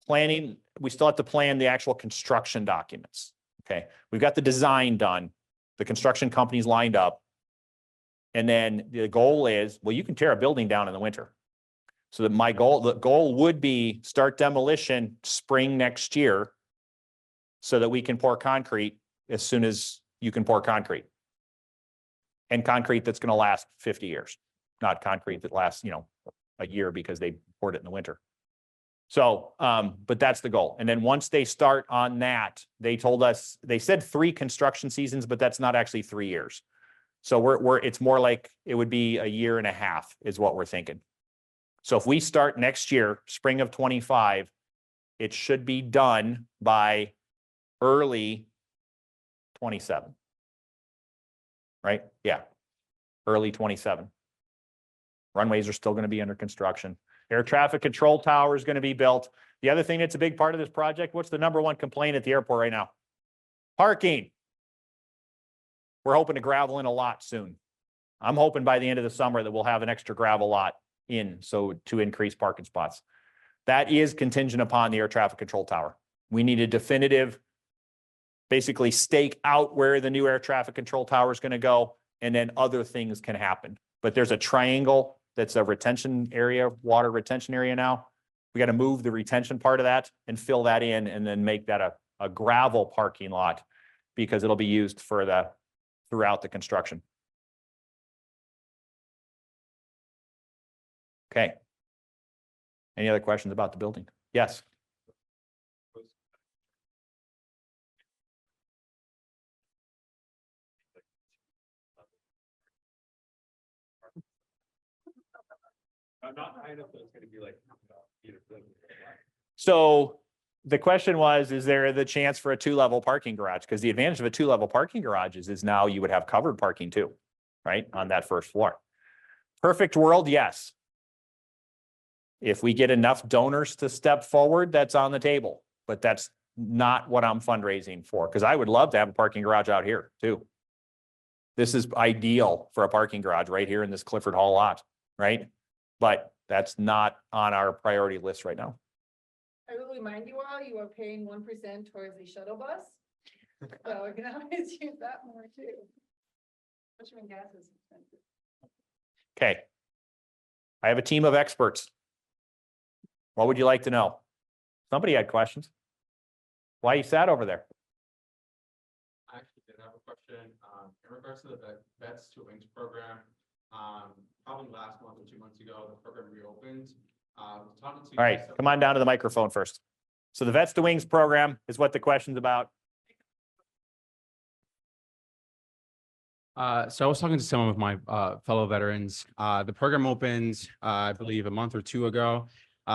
Planning, we still have to plan the actual construction documents. Okay. We've got the design done. The construction company's lined up. And then the goal is, well, you can tear a building down in the winter. So that the goal would be start demolition spring next year so that we can pour concrete as soon as you can pour concrete. And concrete that's going to last 50 years, not concrete that lasts, a year because they poured it in the winter. So, but that's the goal. And then once they start on that, they said 3 construction seasons, but that's not actually 3 years. So it's more like it would be a year and a half is what we're thinking. So if we start next year, spring of 25, it should be done by early 27. Right? Yeah. Early 27. Runways are still going to be under construction. Air traffic control tower is going to be built. The other thing that's a big part of this project, what's the #1 complaint at the airport right now? Parking. We're hoping to gravel in a lot soon. I'm hoping by the end of the summer that we'll have an extra gravel lot in, so to increase parking spots. That is contingent upon the air traffic control tower. We need a definitive, basically stake out where the new air traffic control tower is going to go, and then other things can happen. But there's a triangle that's a retention area, water retention area now. We got to move the retention part of that and fill that in and then make that a gravel parking lot because it'll be used for throughout the construction. Okay. Any other questions about the building? Yes. I don't know if it's gonna be like. So the question was, is there the chance for a 2-level parking garage? Because the advantage of a 2-level parking garage is now you would have covered parking too, right? On that first floor. Perfect world, yes. If we get enough donors to step forward, that's on the table, but that's not what I'm fundraising for, because I would love to have a parking garage out here too. This is ideal for a parking garage right here in this Clifford Hall lot, right? But that's not on our priority list right now. I will remind you all, you are paying 1% towards the shuttle bus. So we can always use that more too. Especially when gas is expensive. Okay. I have a team of experts. What would you like to know? Somebody had questions. Why you sat over there? I actually did have a question, in regards to the Vets to Wings program. Probably last month or 2 months ago, the program reopened. All right, come on down to the microphone first. So the Vets to Wings program is what the question's about. So I was talking to some of my fellow veterans. The program opened, I believe, a month or 2 ago.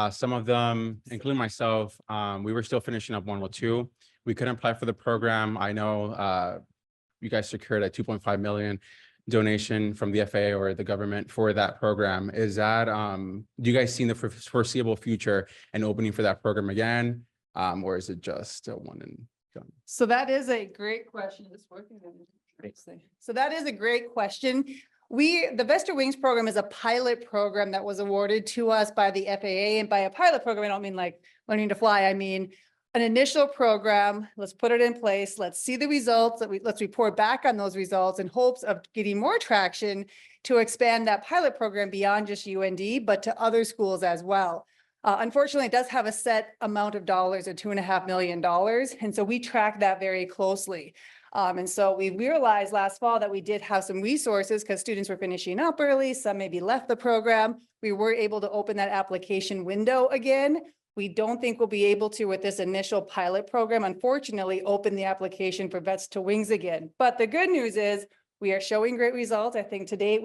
Some of them, including myself, we were still finishing up 102. We couldn't apply for the program. I know you guys secured a $2.5 million donation from the FAA or the government for that program. Is that, do you guys see in the foreseeable future an opening for that program again? Or is it just a one and done? So that is a great question. It's working. So that is a great question. The Vets to Wings program is a pilot program that was awarded to us by the FAA, and by a pilot program, I don't mean like learning to fly. I mean an initial program. Let's put it in place. Let's see the results. Let's report back on those results in hopes of getting more traction to expand that pilot program beyond just UND, but to other schools as well. Unfortunately, it does have a set amount of dollars of $2.5 million. And so we track that very closely. And so we realized last fall that we did have some resources because students were finishing up early. Some maybe left the program. We were able to open that application window again. We don't think we'll be able to, with this initial pilot program, unfortunately, open the application for Vets to Wings again. But the good news is we are showing great results. I think to date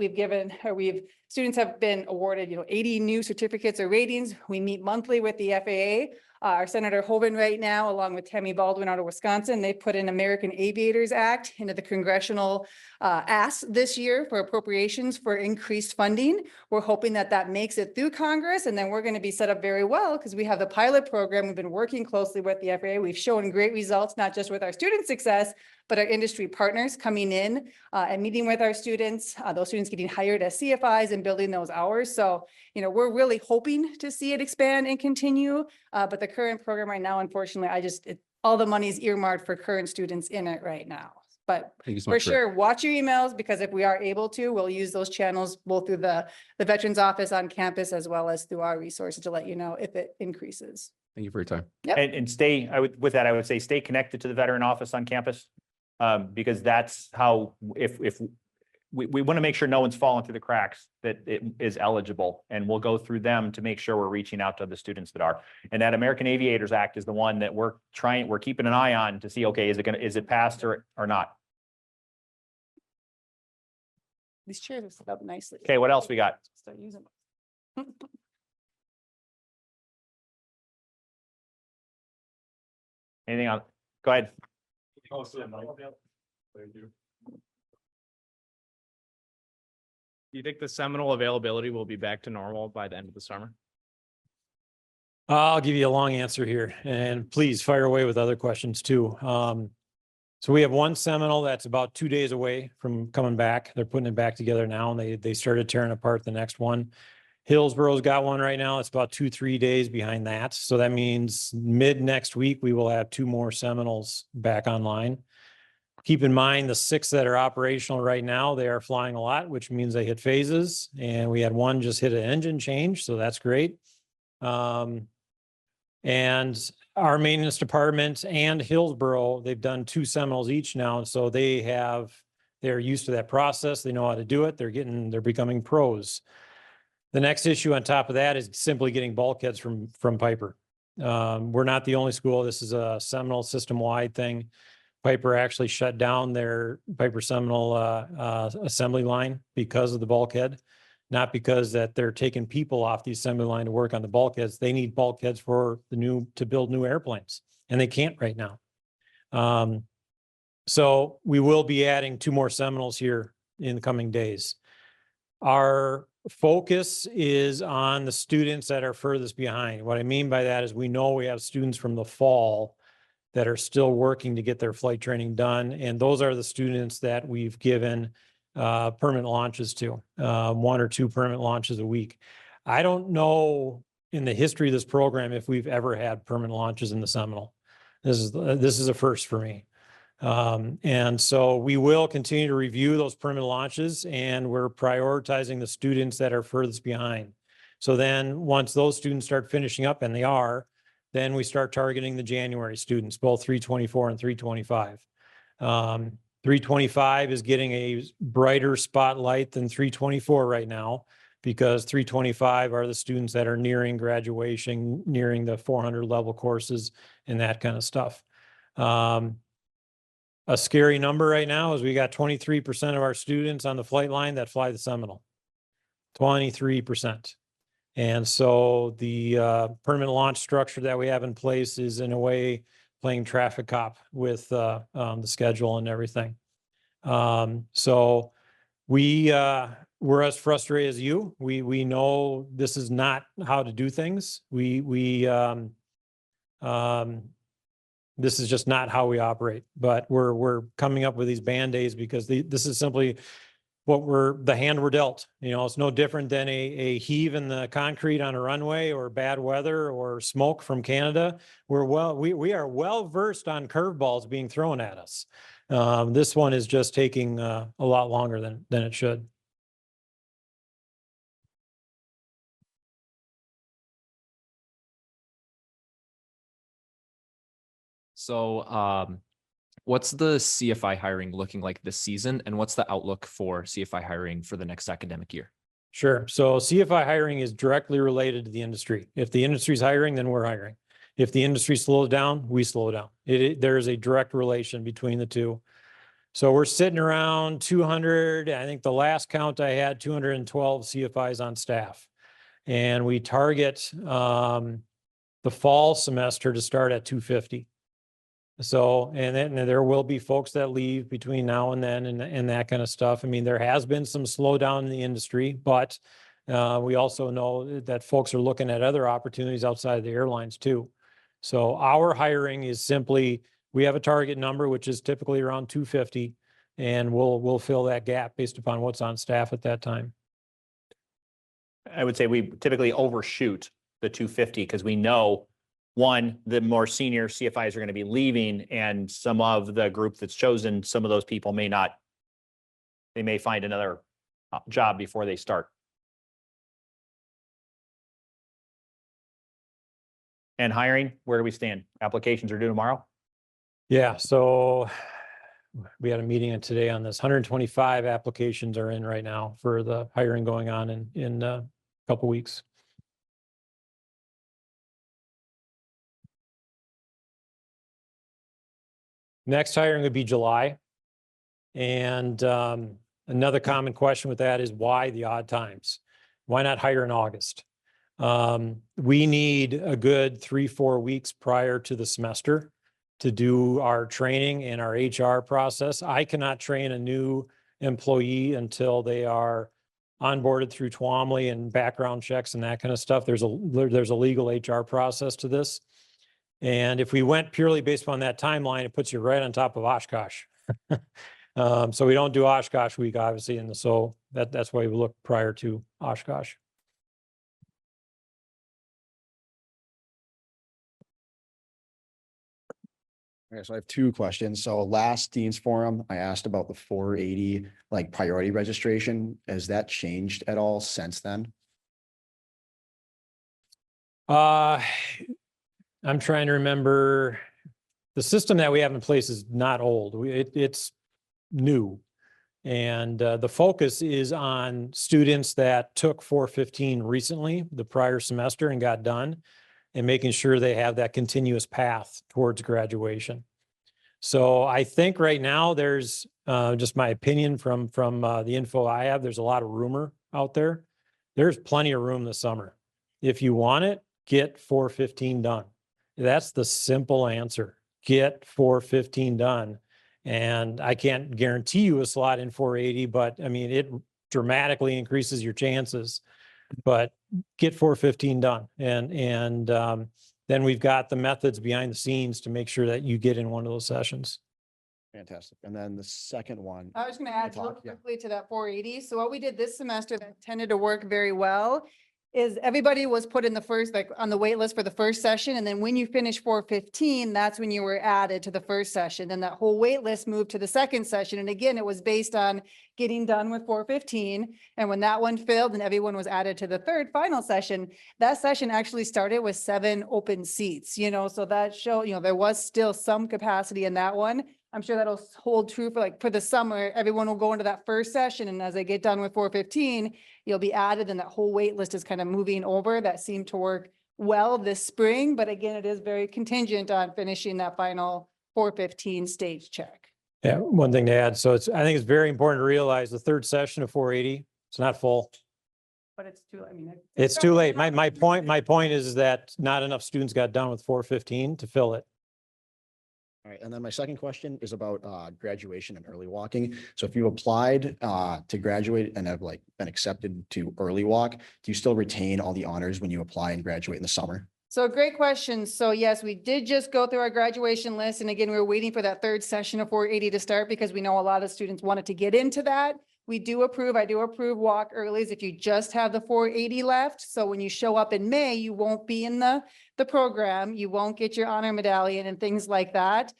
students have been awarded, 80 new certificates or ratings. We meet monthly with the FAA. Our Senator Hoeven right now, along with Tammy Baldwin out of Wisconsin, they put an American Aviators Act into the congressional ask this year for appropriations for increased funding. We're hoping that that makes it through Congress, and then we're going to be set up very well because we have the pilot program. We've been working closely with the FAA. We've shown great results, not just with our student success, but our industry partners coming in and meeting with our students, those students getting hired as CFIs and building those hours. So, we're really hoping to see it expand and continue. But the current program right now, unfortunately, all the money is earmarked for current students in it right now. But for sure, watch your emails, because if we are able to, we'll use those channels both through the Veterans Office on campus as well as through our resources to let you know if it increases. Thank you for your time. Yep. And I would say stay connected to the Veteran Office on campus. Because that's how, if we want to make sure no one's falling through the cracks, that it is eligible, and we'll go through them to make sure we're reaching out to the students that are. And that American Aviators Act is the one that we're keeping an eye on to see, okay, is it passed or not? These chairs are set up nicely. Okay, what else we got? Start using them. Anything on? Go ahead. Do you think the Seminole availability will be back to normal by the end of the summer? I'll give you a long answer here, and please fire away with other questions too. So we have one Seminole that's about 2 days away from coming back. They're putting it back together now, and they started tearing apart the next one. Hillsboro's got one right now. It's about 2-3 days behind that. So that means mid next week, we will have 2 more Seminoles back online. Keep in mind the 6 that are operational right now, they are flying a lot, which means they hit phases. And we had one just hit an engine change, so that's great. And our maintenance department and Hillsboro, they've done 2 Seminoles each now. So they're used to that process. They know how to do it. They're becoming pros. The next issue on top of that is simply getting bulkheads from Piper. We're not the only school. This is a Seminole system-wide thing. Piper actually shut down their Piper Seminole assembly line because of the bulkhead, not because that they're taking people off the assembly line to work on the bulkheads. They need bulkheads to build new airplanes, and they can't right now. So we will be adding 2 more Seminoles here in the coming days. Our focus is on the students that are furthest behind. What I mean by that is we know we have students from the fall that are still working to get their flight training done. And those are the students that we've given permanent launches to, 1 or 2 permanent launches a week. I don't know in the history of this program if we've ever had permanent launches in the Seminole. This is a first for me. And so we will continue to review those permanent launches, and we're prioritizing the students that are furthest behind. So then once those students start finishing up, and they are, then we start targeting the January students, both 324 and 325. 325 is getting a brighter spotlight than 324 right now, because 325 are the students that are nearing graduation, nearing the 400 level courses and that kind of stuff. A scary number right now is we got 23% of our students on the flight line that fly the Seminole. 23%. And so the permanent launch structure that we have in place is in a way playing traffic cop with the schedule and everything. So we're as frustrated as you. We know this is not how to do things. This is just not how we operate, but we're coming up with these Band-Aids because this is simply the hand we're dealt. You know, it's no different than a heave in the concrete on a runway, or bad weather, or smoke from Canada. We are well versed on curveballs being thrown at us. This one is just taking a lot longer than it should. So, what's the CFI hiring looking like this season, and what's the outlook for CFI hiring for the next academic year? Sure. So CFI hiring is directly related to the industry. If the industry's hiring, then we're hiring. If the industry slows down, we slow down. There is a direct relation between the two. So we're sitting around 200. I think the last count I had 212 CFIs on staff, and we target the fall semester to start at 250. So, and then there will be folks that leave between now and then, and that kind of stuff. I mean, there has been some slowdown in the industry, but we also know that folks are looking at other opportunities outside of the airlines too. So our hiring is simply, we have a target number, which is typically around 250, and we'll fill that gap based upon what's on staff at that time. I would say we typically overshoot the 250 because we know, one, the more senior CFIs are going to be leaving, and some of the group that's chosen, some of those people they may find another job before they start. And hiring, where do we stand? Applications are due tomorrow? Yeah, so we had a meeting today on this. 125 applications are in right now for the hiring going on in a couple weeks. Next hiring would be July. And another common question with that is why the odd times? Why not hire in August? We need a good 3-4 weeks prior to the semester to do our training and our HR process. I cannot train a new employee until they are onboarded through Twomley and background checks and that kind of stuff. There's a legal HR process to this. And if we went purely based upon that timeline, it puts you right on top of Oshkosh. So we don't do Oshkosh week, obviously, and so that's why we look prior to Oshkosh. Okay, so I have 2 questions. So last Dean's Forum, I asked about the 480 like priority registration. Has that changed at all since then? I'm trying to remember. The system that we have in place is not old. It's new. And the focus is on students that took 415 recently, the prior semester, and got done, and making sure they have that continuous path towards graduation. So I think right now there's just my opinion from the info I have, there's a lot of rumor out there. There's plenty of room this summer. If you want it, get 415 done. That's the simple answer. Get 415 done. And I can't guarantee you a slot in 480, but I mean, it dramatically increases your chances. But get 415 done. And then we've got the methods behind the scenes to make sure that you get in one of those sessions. Fantastic. And then the second one. I was going to add real talk, yeah. quickly to that 480. So what we did this semester that tended to work very well is everybody was put in the first, like on the wait list for the first session. And then when you finish 415, that's when you were added to the first session. Then that whole wait list moved to the second session. And again, it was based on getting done with 415. And when that one filled and everyone was added to the third final session, that session actually started with 7 open seats, so that showed, there was still some capacity in that one. I'm sure that'll hold true for the summer. Everyone will go into that first session. And as they get done with 415, you'll be added and that whole wait list is kind of moving over. That seemed to work well this spring, but again, it is very contingent on finishing that final 415 stage check. Yeah, one thing to add. So I think it's very important to realize the third session of 480, it's not full. But it's too, It's too late. My point is that not enough students got done with 415 to fill it. All right, and then my second question is about graduation and early walking. So if you applied to graduate and have been accepted to early walk, do you still retain all the honors when you apply and graduate in the summer? So great question. So yes, we did just go through our graduation list. And again, we were waiting for that third session of 480 to start because we know a lot of students wanted to get into that. I do approve walk earlys if you just have the 480 left. So when you show up in May, you won't be in the program. You won't get your honor medallion and things like that.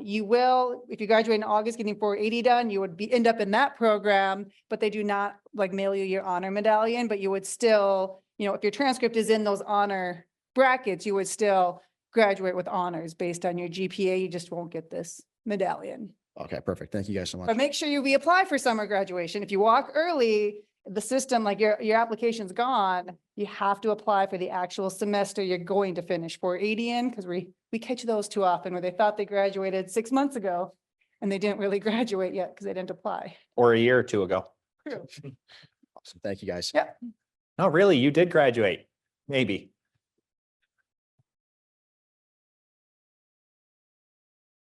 You will, if you graduate in August, getting 480 done, you would end up in that program, but they do not mail you your honor medallion, but you would still, if your transcript is in those honor brackets, you would still graduate with honors based on your GPA. You just won't get this medallion. Okay, perfect. Thank you guys so much. But make sure you reapply for summer graduation. If you walk early, the system, your application's gone, you have to apply for the actual semester you're going to finish 480 in, because we catch those too often where they thought they graduated 6 months ago and they didn't really graduate yet because they didn't apply. Or a year or two ago. True. Awesome. Thank you guys. Yep. No, really, you did graduate. Maybe.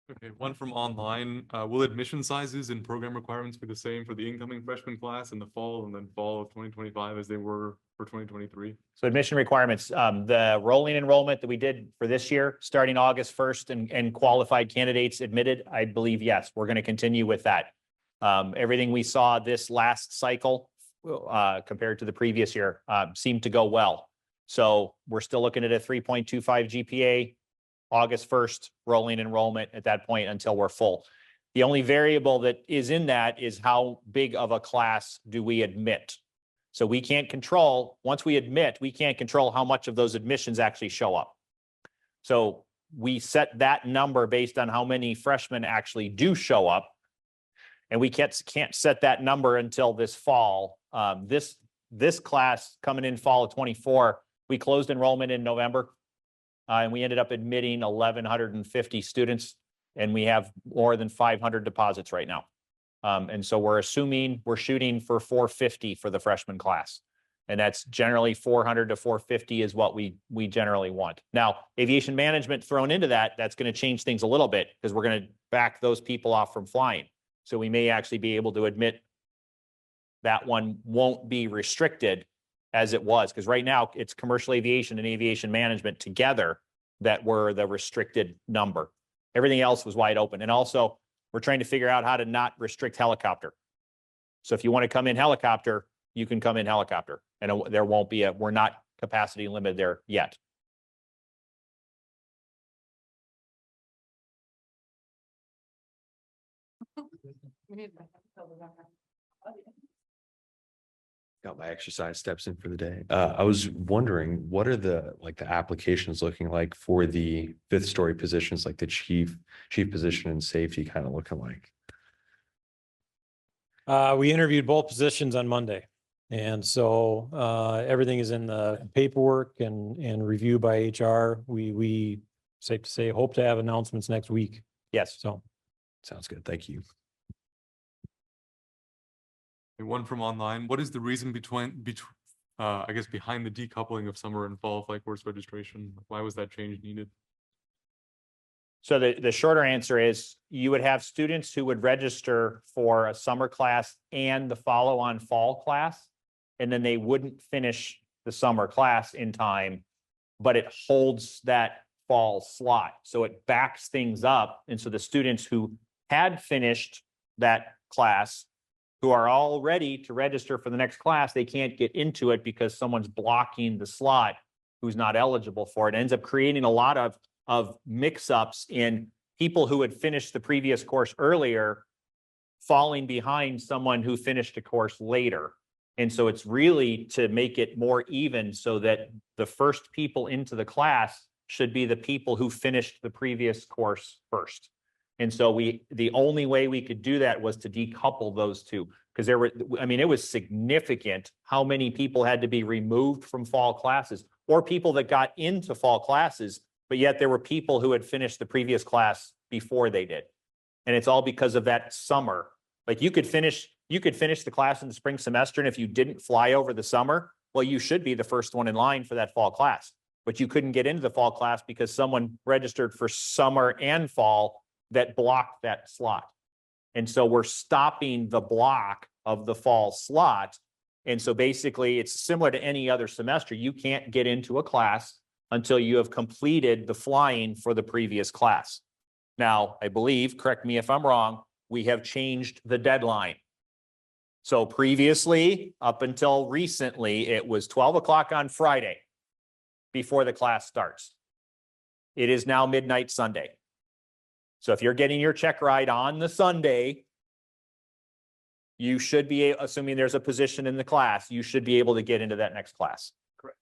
Okay, one from online. Will admission sizes and program requirements be the same for the incoming freshman class in the fall and then fall of 2025 as they were for 2023? So admission requirements, the rolling enrollment that we did for this year, starting August 1st and qualified candidates admitted, I believe, yes, we're going to continue with that. Everything we saw this last cycle compared to the previous year seemed to go well. So we're still looking at a 3.25 GPA. August 1st, rolling enrollment at that point until we're full. The only variable that is in that is how big of a class do we admit? So we can't control, once we admit, we can't control how much of those admissions actually show up. So we set that number based on how many freshmen actually do show up. And we can't set that number until this fall. This class coming in fall of 24, we closed enrollment in November. And we ended up admitting 1,150 students, and we have more than 500 deposits right now. And so we're shooting for 450 for the freshman class. And that's generally 400 to 450 is what we generally want. Now, aviation management thrown into that's going to change things a little bit because we're going to back those people off from flying. So we may actually be able to admit that one won't be restricted as it was, because right now it's commercial aviation and aviation management together that were the restricted number. Everything else was wide open. And also we're trying to figure out how to not restrict helicopter. So if you want to come in helicopter, you can come in helicopter, and there won't be we're not capacity limited there yet. Got my exercise steps in for the day. I was wondering, what are the applications looking like for the 5th story positions, like the chief position and safety kind of looking like? We interviewed both positions on Monday. And so everything is in the paperwork and review by HR. We safe to say, hope to have announcements next week. Yes. So. Sounds good. Thank you. And one from online. What is the reason I guess behind the decoupling of summer and fall flight course registration? Why was that change needed? So the shorter answer is you would have students who would register for a summer class and the follow-on fall class, and then they wouldn't finish the summer class in time, but it holds that fall slot. So it backs things up. And so the students who had finished that class, who are all ready to register for the next class, they can't get into it because someone's blocking the slot who's not eligible for it. It ends up creating a lot of mix-ups in people who had finished the previous course earlier, falling behind someone who finished a course later. And so it's really to make it more even so that the first people into the class should be the people who finished the previous course first. And so the only way we could do that was to decouple those two, because it was significant how many people had to be removed from fall classes, or people that got into fall classes, but yet there were people who had finished the previous class before they did. And it's all because of that summer. Like you could finish the class in the spring semester, and if you didn't fly over the summer, well, you should be the first one in line for that fall class. But you couldn't get into the fall class because someone registered for summer and fall that blocked that slot. And so we're stopping the block of the fall slot. And so basically it's similar to any other semester. You can't get into a class until you have completed the flying for the previous class. Now, I believe, correct me if I'm wrong, we have changed the deadline. So previously, up until recently, it was 12 o'clock on Friday before the class starts. It is now midnight Sunday. So if you're getting your check ride on the Sunday, you should be, assuming there's a position in the class, you should be able to get into that next class. Correct.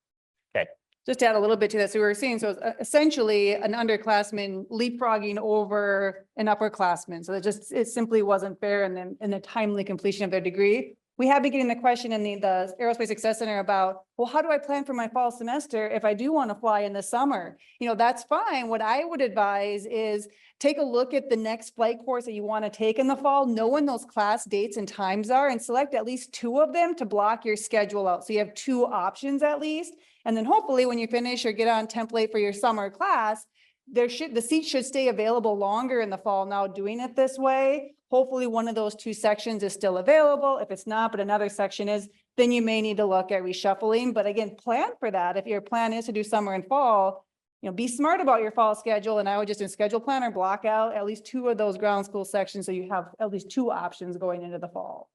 Okay. Just to add a little bit to that, so we were seeing, so it's essentially an underclassman leapfrogging over an upperclassman. So it simply wasn't fair in the timely completion of their degree. We have been getting the question in the Aerospace Success Center about, well, how do I plan for my fall semester if I do want to fly in the summer? That's fine. What I would advise is take a look at the next flight course that you want to take in the fall, know when those class dates and times are, and select at least 2 of them to block your schedule out. So you have 2 options at least. And then hopefully when you finish or get on template for your summer class, the seat should stay available longer in the fall. Now doing it this way, hopefully one of those 2 sections is still available. If it's not, but another section is, then you may need to look at reshuffling. But again, plan for that. If your plan is to do summer and fall, be smart about your fall schedule. And I would just in schedule planner block out at least 2 of those ground school sections, so you have at least 2 options going into the fall.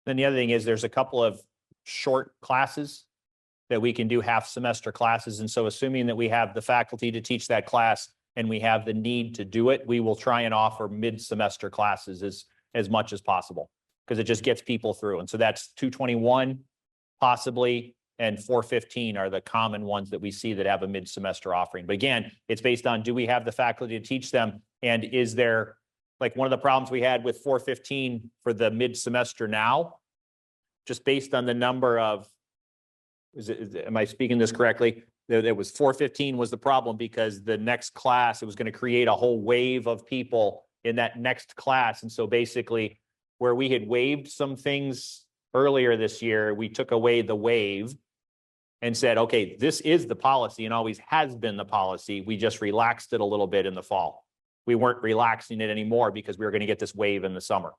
Then the other thing is there's a couple of short classes that we can do half semester classes. And so assuming that we have the faculty to teach that class and we have the need to do it, we will try and offer mid-semester classes as much as possible, because it just gets people through. And so that's 221 possibly, and 415 are the common ones that we see that have a mid-semester offering. But again, it's based on, do we have the faculty to teach them? And is there like one of the problems we had with 415 for the mid-semester now, just based on the number of, am I speaking this correctly? There was 415 was the problem because the next class, it was going to create a whole wave of people in that next class. And so basically where we had waived some things earlier this year, we took away the wave and said, okay, this is the policy and always has been the policy. We just relaxed it a little bit in the fall. We weren't relaxing it anymore because we were going to get this wave in the summer.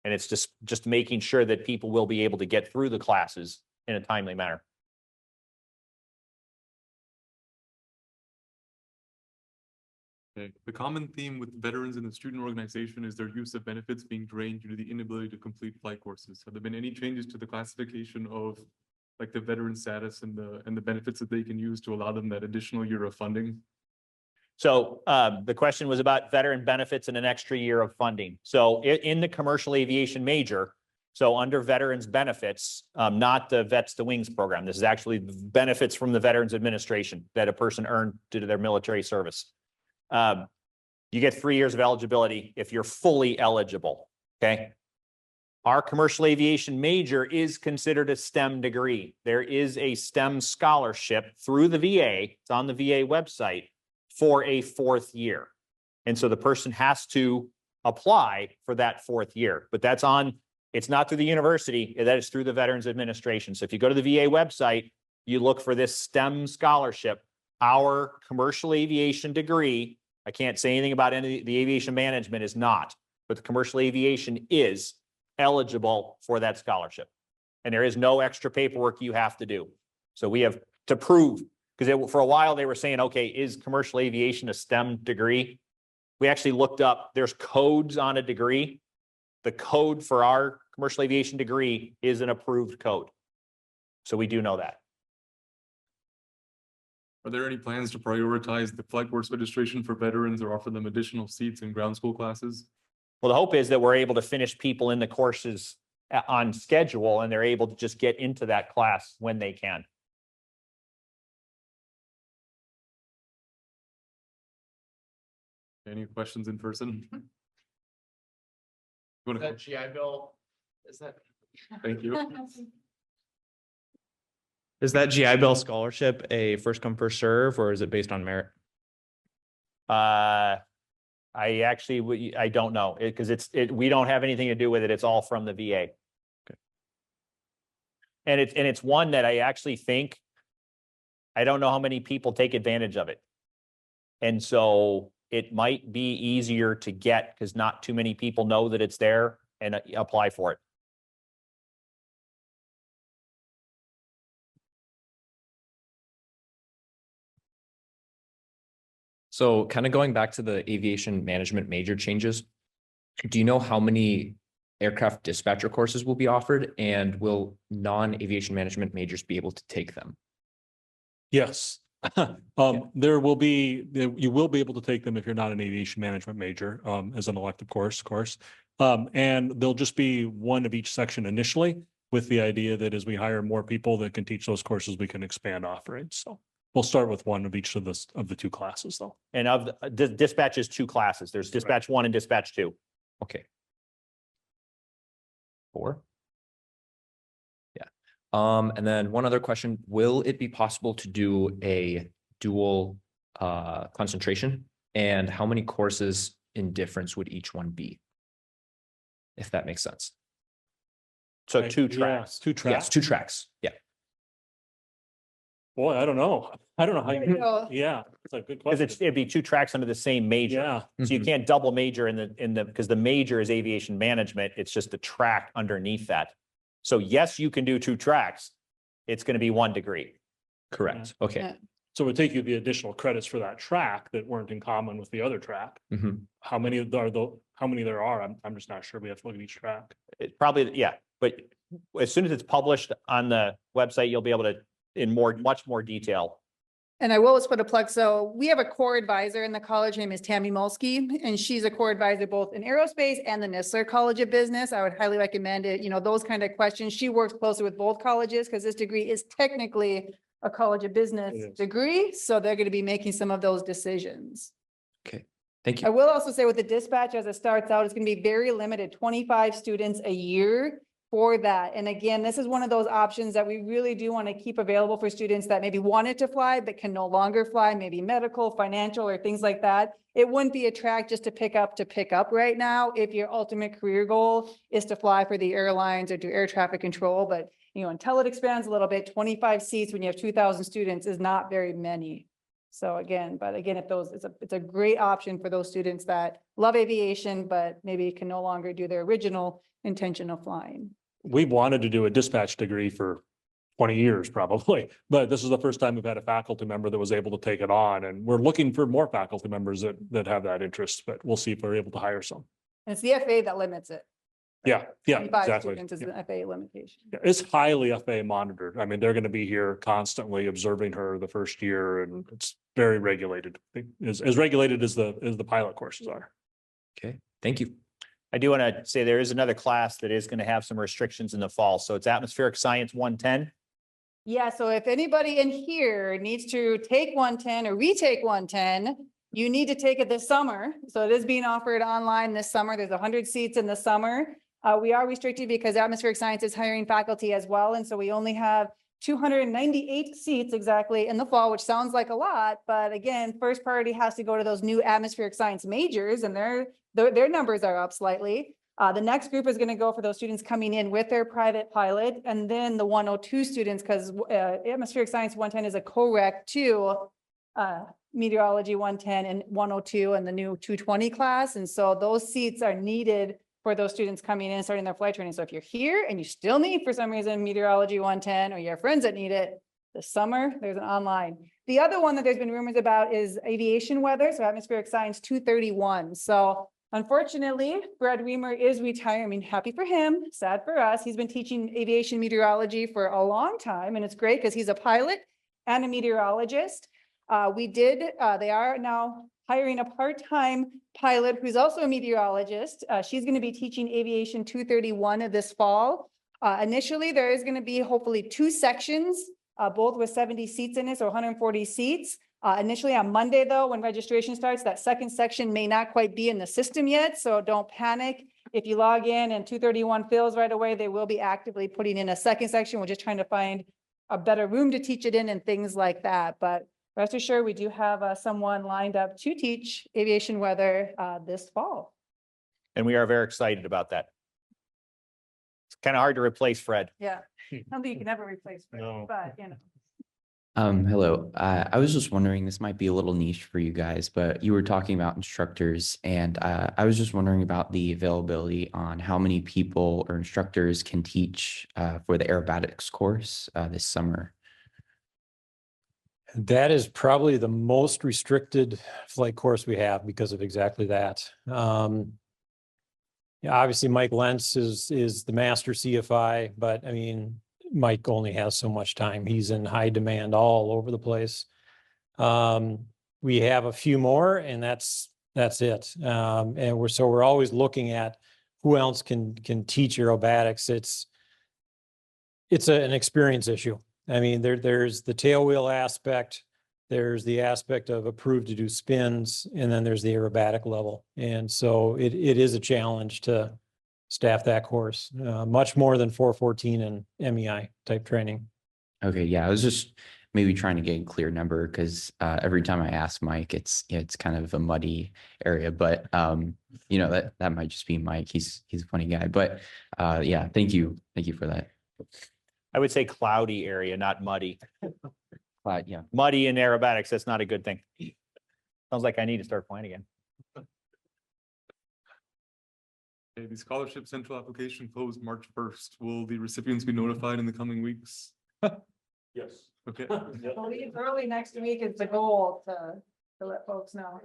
And it's just making sure that people will be able to get through the classes in a timely manner. Okay. The common theme with veterans in the student organization is their use of benefits being drained due to the inability to complete flight courses. Have there been any changes to the classification of like the veteran status and the benefits that they can use to allow them that additional year of funding? So the question was about veteran benefits and an extra year of funding. So in the commercial aviation major, so under veterans benefits, not the Vets to Wings program. This is actually benefits from the Veterans Administration that a person earned due to their military service. You get 3 years of eligibility if you're fully eligible, okay? Our commercial aviation major is considered a STEM degree. There is a STEM scholarship through the VA, it's on the VA website, for a 4th year. And so the person has to apply for that 4th year, but that's on, it's not through the university, that is through the Veterans Administration. So if you go to the VA website, you look for this STEM scholarship, our commercial aviation degree, I can't say anything about any, the aviation management is not, but the commercial aviation is eligible for that scholarship. And there is no extra paperwork you have to do. So we have to prove, because for a while they were saying, okay, is commercial aviation a STEM degree? We actually looked up, there's codes on a degree. The code for our commercial aviation degree is an approved code. So we do know that. Are there any plans to prioritize the flight course registration for veterans or offer them additional seats in ground school classes? Well, the hope is that we're able to finish people in the courses on schedule and they're able to just get into that class when they can. Any questions in person? That GI Bill, is that? Thank you. Is that GI Bill scholarship a first come, first serve, or is it based on merit? I actually, I don't know, because we don't have anything to do with it. It's all from the VA. Okay. And it's one that I actually think, I don't know how many people take advantage of it. And so it might be easier to get because not too many people know that it's there and apply for it. So kind of going back to the aviation management major changes, do you know how many aircraft dispatcher courses will be offered, and will non-aviation management majors be able to take them? Yes. There will be, you will be able to take them if you're not an aviation management major, as an elective course, of course. And there'll just be one of each section initially, with the idea that as we hire more people that can teach those courses, we can expand offerings. So we'll start with one of each of the 2 classes though. And of the dispatch is 2 classes. There's dispatch 1 and dispatch 2. Okay. 4. Yeah. And then one other question, will it be possible to do a dual concentration? And how many courses in difference would each one be? If that makes sense. So 2 tracks. Yes, 2 tracks. Yes, 2 tracks. Yeah. Boy, I don't know. I don't know how There you you, go. yeah, it's a good Because question. it'd be 2 tracks under the same major. Yeah. So you can't double major because the major is aviation management. It's just a track underneath that. So yes, you can do 2 tracks. It's going to be 1 degree. Correct. Okay. Yeah. So it would take you the additional credits for that track that weren't in common with the other track. Mhm. How many there are, I'm just not sure. We have to look at each track. It probably, yeah, but as soon as it's published on the website, you'll be able to, in much more detail. And I will always put a plug. So we have a core advisor in the college. Her name is Tammy Molsky, and she's a core advisor both in aerospace and the Nistler College of Business. I would highly recommend it. You know, those kind of questions. She works closely with both colleges because this degree is technically a College of Business It is. degree. So they're going to be making some of those decisions. Okay. Thank I you. will also say with the dispatch, as it starts out, it's going to be very limited, 25 students a year for that. And again, this is one of those options that we really do want to keep available for students that maybe wanted to fly, but can no longer fly, maybe medical, financial, or things like that. It wouldn't be a track just to pick up right now if your ultimate career goal is to fly for the airlines or do air traffic control. But, until it expands a little bit, 25 seats when you have 2,000 students is not very many. So again, it's a great option for those students that love aviation, but maybe can no longer do their original intention of flying. We wanted to do a dispatch degree for 20 years probably, but this is the first time we've had a faculty member that was able to take it on. And we're looking for more faculty members that have that interest, but we'll see if we're able to hire some. And it's the FAA that limits it. Yeah, 25 exactly. students is the FAA limitation. Yeah, it's highly FAA monitored. I mean, they're going to be here constantly observing her the first year, and it's very regulated. As regulated as the pilot courses are. Okay, thank you. I do want to say there is another class that is going to have some restrictions in the fall. So it's atmospheric science 110. Yeah, so if anybody in here needs to take 110 or retake 110, you need to take it this summer. So it is being offered online this summer. There's 100 seats in the summer. We are restricted because atmospheric science is hiring faculty as well. And so we only have 298 seats exactly in the fall, which sounds like a lot. But again, first priority has to go to those new atmospheric science majors, and their numbers are up slightly. The next group is going to go for those students coming in with their private pilot, and then the 102 students, because atmospheric science 110 is a co-rec to meteorology 110 and 102 and the new 220 class. And so those seats are needed for those students coming in and starting their flight training. So if you're here and you still need, for some reason, meteorology 110, or you have friends that need it, this summer, there's an online. The other one that there's been rumors about is aviation weather, so atmospheric science 231. So unfortunately, Brad Weimer is retiring. I mean, happy for him, sad for us. He's been teaching aviation meteorology for a long time, and it's great because he's a pilot and a meteorologist. They are now hiring a part-time pilot who's also a meteorologist. She's going to be teaching aviation 231 this fall. Initially, there is going to be hopefully 2 sections, both with 70 seats in it, so 140 seats. Initially on Monday, though, when registration starts, that second section may not quite be in the system yet, so don't panic. If you log in and 231 fills right away, they will be actively putting in a second section. We're just trying to find a better room to teach it in and things like that. But rest assured, we do have someone lined up to teach aviation weather this fall. And we are very excited about that. It's kind of hard to replace Fred. Yeah, I don't think you can ever replace Fred, No. but Hello. I was just wondering, this might be a little niche for you guys, but you were talking about instructors, and I was just wondering about the availability on how many people or instructors can teach for the aerobatics course this summer. That is probably the most restricted flight course we have because of exactly that. Yeah, obviously Mike Lentz is the master CFI, but I mean, Mike only has so much time. He's in high demand all over the place. We have a few more, and that's it. And we're always looking at who else can teach aerobatics. It's an experience issue. I mean, there's the tail wheel aspect, there's the aspect of approved to do spins, and then there's the aerobatic level. And so it is a challenge to staff that course, much more than 414 and MEI type training. Okay, yeah, I was just maybe trying to get a clear number because every time I ask Mike, it's kind of a muddy area, but that might just be Mike. He's a funny guy, but yeah, thank you for that. I would say cloudy area, not muddy. Yeah. Muddy in aerobatics, that's not a good thing. Sounds like I need to start flying again. Okay, the scholarship central application closed March 1st. Will the recipients be notified in the coming weeks? Yes. Okay. early next week is the goal to let folks know.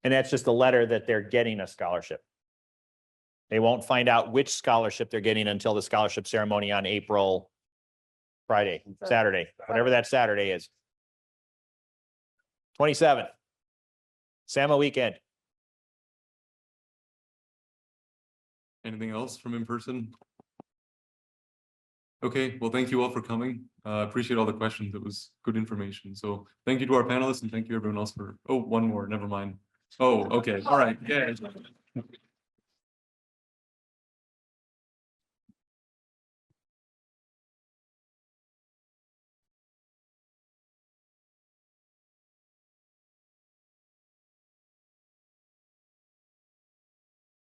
And that's just a letter that they're getting a scholarship. They won't find out which scholarship they're getting until the scholarship ceremony on Saturday, whatever that Saturday is. 27th. SAMA weekend. Anything else from in person? Okay, well, thank you all for coming. Appreciate all the questions. It was good information. So thank you to our panelists and thank you everyone else for, oh, one more, never mind. Oh, okay, all right, yeah.